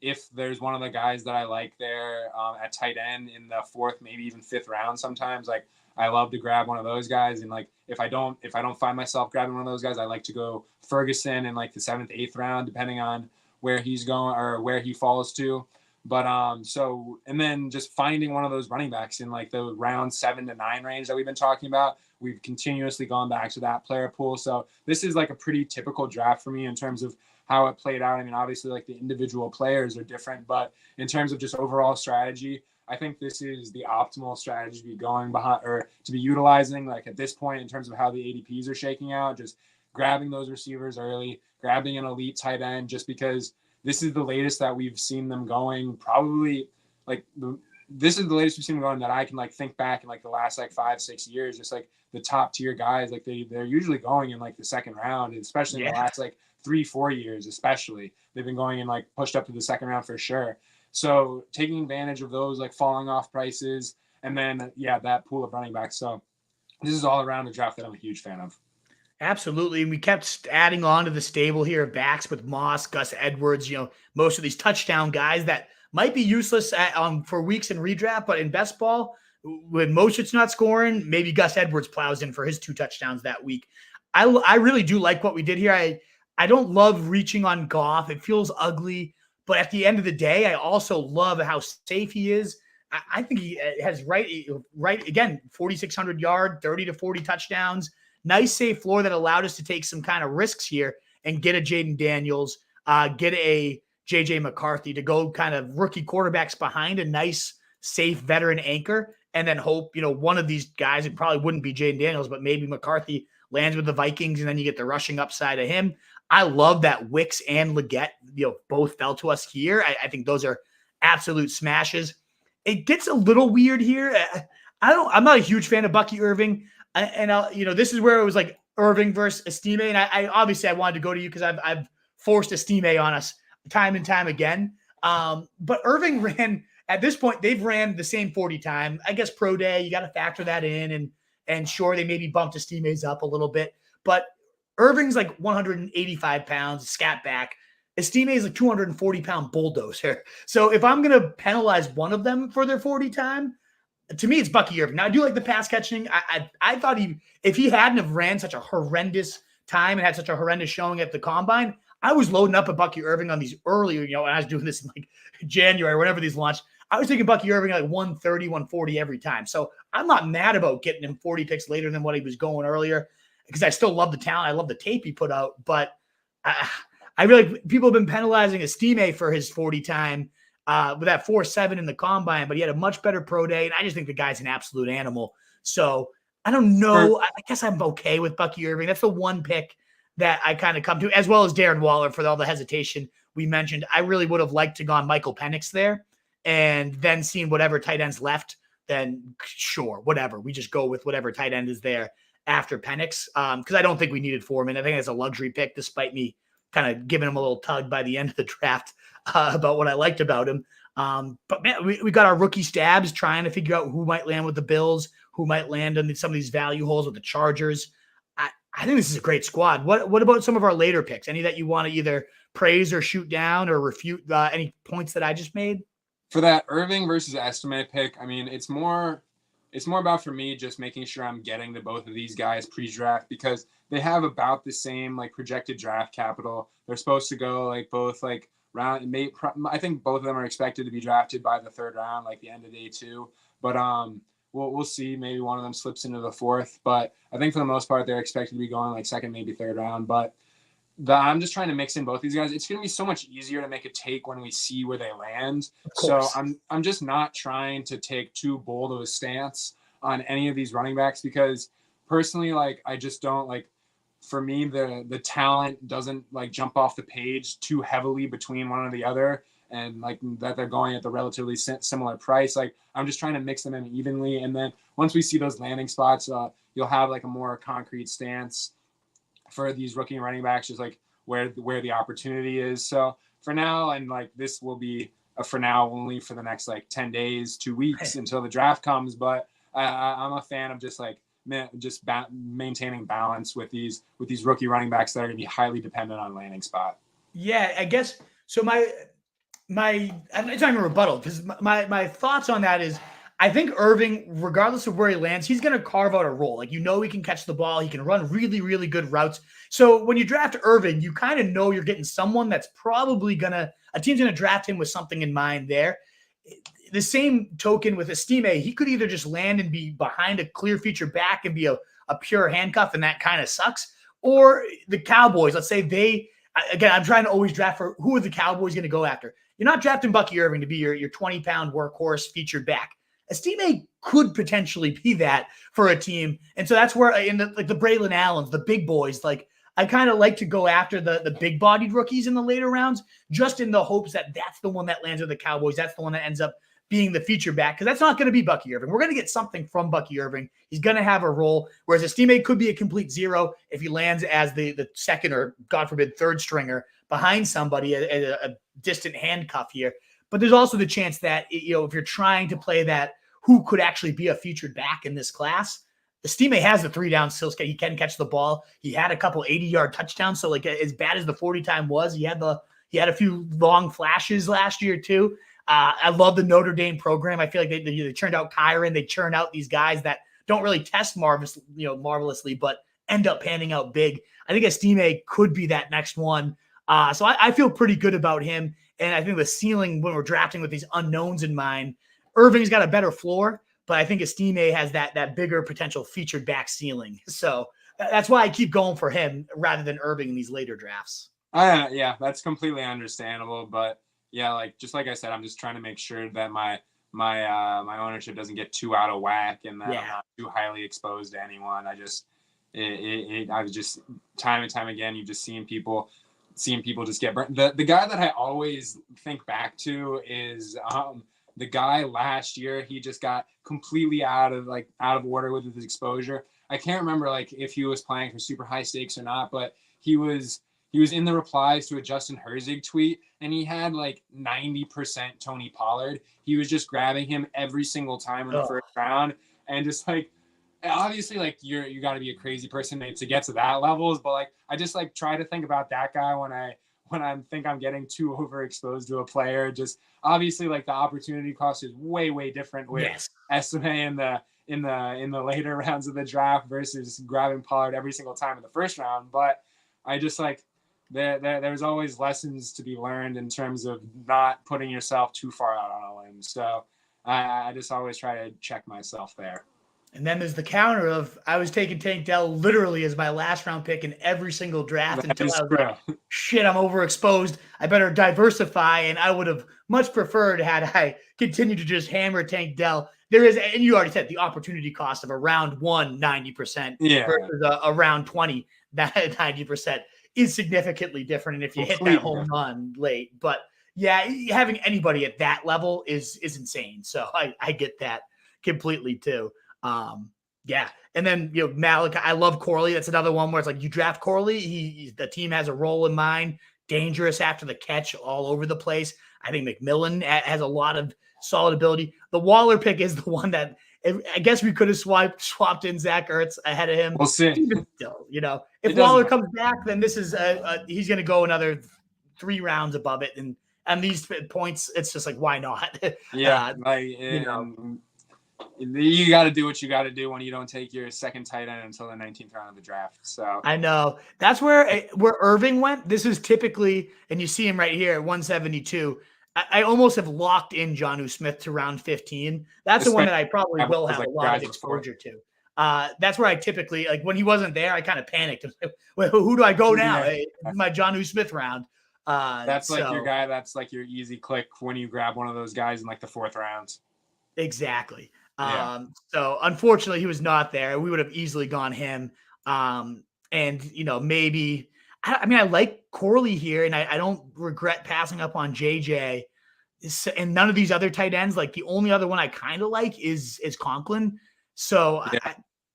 If there's one of the guys that I like there at tight end in the 4th, maybe even 5th round, sometimes like I love to grab one of those guys. And like if I don't find myself grabbing one of those guys, I like to go Ferguson in like the 7th, 8th round, depending on where he's going or where he falls to. But and then just finding one of those running backs in like the round 7 to 9 range that we've been talking about. We've continuously gone back to that player pool. So this is like a pretty typical draft for me in terms of how it played out. I mean, obviously like the individual players are different, but in terms of just overall strategy, I think this is the optimal strategy to be going behind or to be utilizing like at this point in terms of how the ADPs are shaking out, just grabbing those receivers early, grabbing an elite tight end, just because this is the latest that we've seen them going. Probably like this is the latest we've seen them going that I can like think back in like the last like 5-6 years, just like the top tier guys, like they're usually going in like the 2nd round, especially in the last like 3-4 years, especially they've been going in like pushed up to the 2nd round for sure. So taking advantage of those like falling off prices, and then that pool of running backs. So this is all around a draft that I'm a huge fan of. Absolutely. And we kept adding on to the stable here of backs with Moss, Gus Edwards, most of these touchdown guys that might be useless for weeks in redraft, but in best ball, when Mostert's not scoring, maybe Gus Edwards plows in for his 2 touchdowns that week. I really do like what we did here. I don't love reaching on Goff. It feels ugly. But at the end of the day, I also love how safe he is. I think he has right again, 4,600 yard, 30 to 40 touchdowns. Nice safe floor that allowed us to take some kind of risks here and get a Jaden Daniels, get a JJ McCarthy to go kind of rookie quarterbacks behind a nice, safe veteran anchor, and then hope, one of these guys, it probably wouldn't be Jaden Daniels, but maybe McCarthy lands with the Vikings, and then you get the rushing upside of him. I love that Wicks and Leggett, both fell to us here. I think those are absolute smashes. It gets a little weird here. I'm not a huge fan of Bucky Irving. And this is where it was like Irving versus Estime. And I obviously I wanted to go to you because I've forced Estime on us time and time again. But Irving ran, at this point, they've ran the same 40 time. I guess pro day, you got to factor that in. And sure, they maybe bumped Estime's up a little bit. But Irving's like 185 pounds, scat back. Estime is a 240-pound bulldozer. So if I'm going to penalize one of them for their 40 time, to me, it's Bucky Irving. Now, I do like the pass catching. I thought if he hadn't have ran such a horrendous time and had such a horrendous showing at the combine, I was loading up at Bucky Irving on these earlier, and I was doing this in like January, whenever these launched. I was taking Bucky Irving like 130, 140 every time. So I'm not mad about getting him 40 picks later than what he was going earlier, because I still love the talent. I love the tape he put out, but I really, people have been penalizing Estime for his 40 time with that 4.7 in the combine, but he had a much better pro day. And I just think the guy's an absolute animal. So I don't know. I guess I'm okay with Bucky Irving. That's the one pick that I kind of come to, as well as Darren Waller for all the hesitation we mentioned. I really would have liked to gone Michael Penix there and then seen whatever tight ends left. Then sure, whatever. We just go with whatever tight end is there after Penix, because I don't think we needed Foreman. I think it's a luxury pick, despite me kind of giving him a little tug by the end of the draft about what I liked about him. But man, we got our rookie stabs trying to figure out who might land with the Bills, who might land on some of these value holes with the Chargers. I think this is a great squad. What about some of our later picks? Any that you want to either praise or shoot down or refute any points that I just made? For that Irving versus Estime pick, I mean, it's more about, for me, just making sure I'm getting to both of these guys pre-draft, because they have about the same like projected draft capital. They're supposed to go like both like round. I think both of them are expected to be drafted by the 3rd round, like the end of day 2. But we'll see. Maybe one of them slips into the 4th. But I think for the most part, they're expected to be going like 2nd, maybe 3rd round. But I'm just trying to mix in both these guys. It's going to be so much easier to make a take when we see where they land. So I'm just not trying to take too bold of a stance on any of these running backs, because personally, like, I just don't like. For me, the talent doesn't like jump off the page too heavily between one or the other, and like that they're going at the relatively similar price. Like, I'm just trying to mix them in evenly, and then once we see those landing spots, you'll have like a more concrete stance for these rookie running backs, just like where the opportunity is. So for now, and like this will be a for now only for the next like 10 days, 2 weeks until the draft comes. But I'm a fan of just like maintaining balance with these rookie running backs that are going to be highly dependent on landing spot. Yeah, I guess so. It's not even a rebuttal because my thoughts on that is I think Irving, regardless of where he lands, he's going to carve out a role. Like, he can catch the ball. He can run really, really good routes. So when you draft Irving, you kind of know you're getting someone that's probably a team's going to draft him with something in mind there. The same token with Estime, he could either just land and be behind a clear feature back and be a pure handcuff, and that kind of sucks. Or the Cowboys, let's say again, I'm trying to always draft for who are the Cowboys going to go after. You're not drafting Bucky Irving to be your 20-pound workhorse featured back. Estime could potentially be that for a team. And so that's where in the Braylon Allens, the big boys, like, I kind of like to go after the big-bodied rookies in the later rounds, just in the hopes that that's the one that lands with the Cowboys. That's the one that ends up being the feature back, because that's not going to be Bucky Irving. We're going to get something from Bucky Irving. He's going to have a role, whereas Estime could be a complete zero if he lands as the second or, God forbid, third stringer behind somebody, a distant handcuff here. But there's also the chance that, if you're trying to play that who could actually be a featured back in this class, Estime has the 3-down skill set. He can catch the ball. He had a couple 80-yard touchdowns. So, like, as bad as the 40 time was, he had a few long flashes last year too. I love the Notre Dame program. I feel like they turned out Kyron. They churn out these guys that don't really test marvelously, but end up panning out big. I think Estime could be that next one. So I feel pretty good about him. And I think the ceiling, when we're drafting with these unknowns in mind, Irving's got a better floor, but I think Estime has that bigger potential featured back ceiling. So that's why I keep going for him rather than Irving in these later drafts. Yeah, that's completely understandable. But yeah, like I said, I'm just trying to make sure that my ownership doesn't get too out of whack, and that I'm not too highly exposed to anyone. I was just time and time again, you've just seen people just get burnt. The guy that I always think back to is the guy last year. He just got completely out of order with his exposure. I can't remember like if he was playing for super high stakes or not, but he was in the replies to a Justin Herzig tweet, and he had like 90% Tony Pollard. He was just grabbing him every single time in the first round, and just like, obviously, like, you got to be a crazy person to get to that levels. But like, I just like try to think about that guy when I think I'm getting too overexposed to a player. Just obviously, like, the opportunity cost is way different with Estime in the later rounds of the draft versus grabbing Pollard every single time in the first round. But I just like, there's always lessons to be learned in terms of not putting yourself too far out on a limb. So I just always try to check myself there. And then there's the counter of, I was taking Tank Dell literally as my last round pick in every single draft until I was like, shit, I'm overexposed. I better diversify. And I would have much preferred had I continued to just hammer Tank Dell. There is, and you already said, the opportunity cost of a round 1, 90% versus a round 20, that 90% is significantly different. And if you hit that home run late, but yeah, having anybody at that level is insane. So I get that completely too. And then Malik, I love Corley. That's another one where it's like, you draft Corley, the team has a role in mind, dangerous after the catch, all over the place. I think McMillan has a lot of solid ability. The Waller pick is the one that I guess we could have swapped in Zach Ertz ahead of him. We'll see. Even still, if Waller comes back, then this is he's going to go another 3 rounds above it, and these points, it's just like, why not? Yeah, you got to do what you got to do when you don't take your second tight end until the 19th round of the draft. So I know that's where Irving went. This is typically, and you see him right here at 172. I almost have locked in Jonnu Smith to round 15. That's the one that I probably will have a lot of exposure to. That's where I typically, like, when he wasn't there, I kind of panicked. Well, who do I go now? Hey, my Jonnu Smith round. That's like your guy. That's like your easy click when you grab one of those guys in like the 4th round. Exactly. So unfortunately he was not there. We would have easily gone him. And maybe, I mean, I like Corley here, and I don't regret passing up on JJ. And none of these other tight ends, like the only other one I kind of like is Conklin. So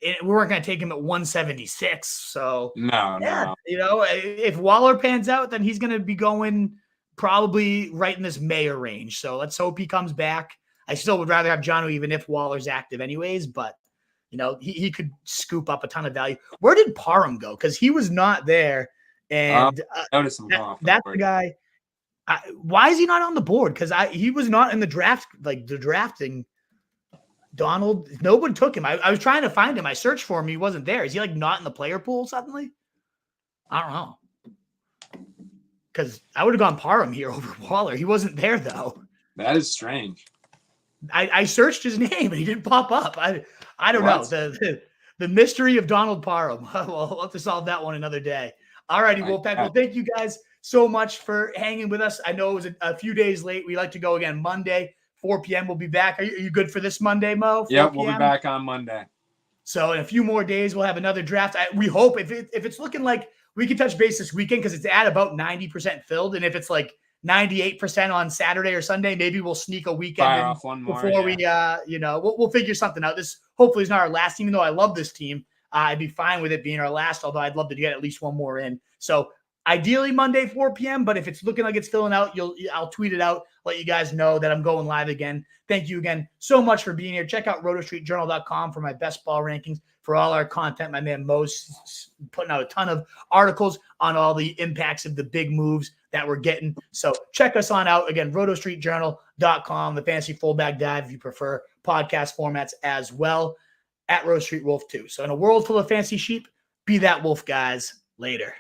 we weren't going to take him at 176. So no. If Waller pans out, then he's going to be going probably right in this Mayer range. So let's hope he comes back. I still would rather have Jonnu even if Waller's active anyways, but he could scoop up a ton of value. Where did Parham go? Because he was not there. And notice him that's the guy. Why is he not on the board? Because he was not in the draft, like the drafting. Donald, nobody took him. I was trying to find him. I searched for him. He wasn't there. Is he like not in the player pool suddenly? I don't know. Because I would have gone Parham here over Waller. He wasn't there though. That is strange. I searched his name and he didn't pop up. I don't know. The mystery of Donald Parham. We'll have to solve that one another day. All righty, Wolfpack. Well, thank you guys so much for hanging with us. I know it was a few days late. We like to go again Monday, 4 p.m. We'll be back. Are you good for this Monday, Mo? Yeah, we'll be back on Monday. So in a few more days, we'll have another draft. We hope if it's looking like we can touch base this weekend because it's at about 90% filled. And if it's like 98% on Saturday or Sunday, maybe we'll sneak a weekend in one more, before we, we'll figure something out. This hopefully is not our last team, even though I love this team. I'd be fine with it being our last, although I'd love to get at least one more in. So ideally Monday, 4 p.m., but if it's looking like it's filling out, I'll tweet it out, let you guys know that I'm going live again. Thank you again so much for being here. Check out rotostreetjournal.com for my best ball rankings, for all our content. My man Mo's putting out a ton of articles on all the impacts of the big moves that we're getting. So check us on out. Again, rotostreetjournal.com, the fantasy fullback dive if you prefer podcast formats as well, at Roto Street Wolf 2. So in a world full of fancy sheep, be that wolf, guys. Later.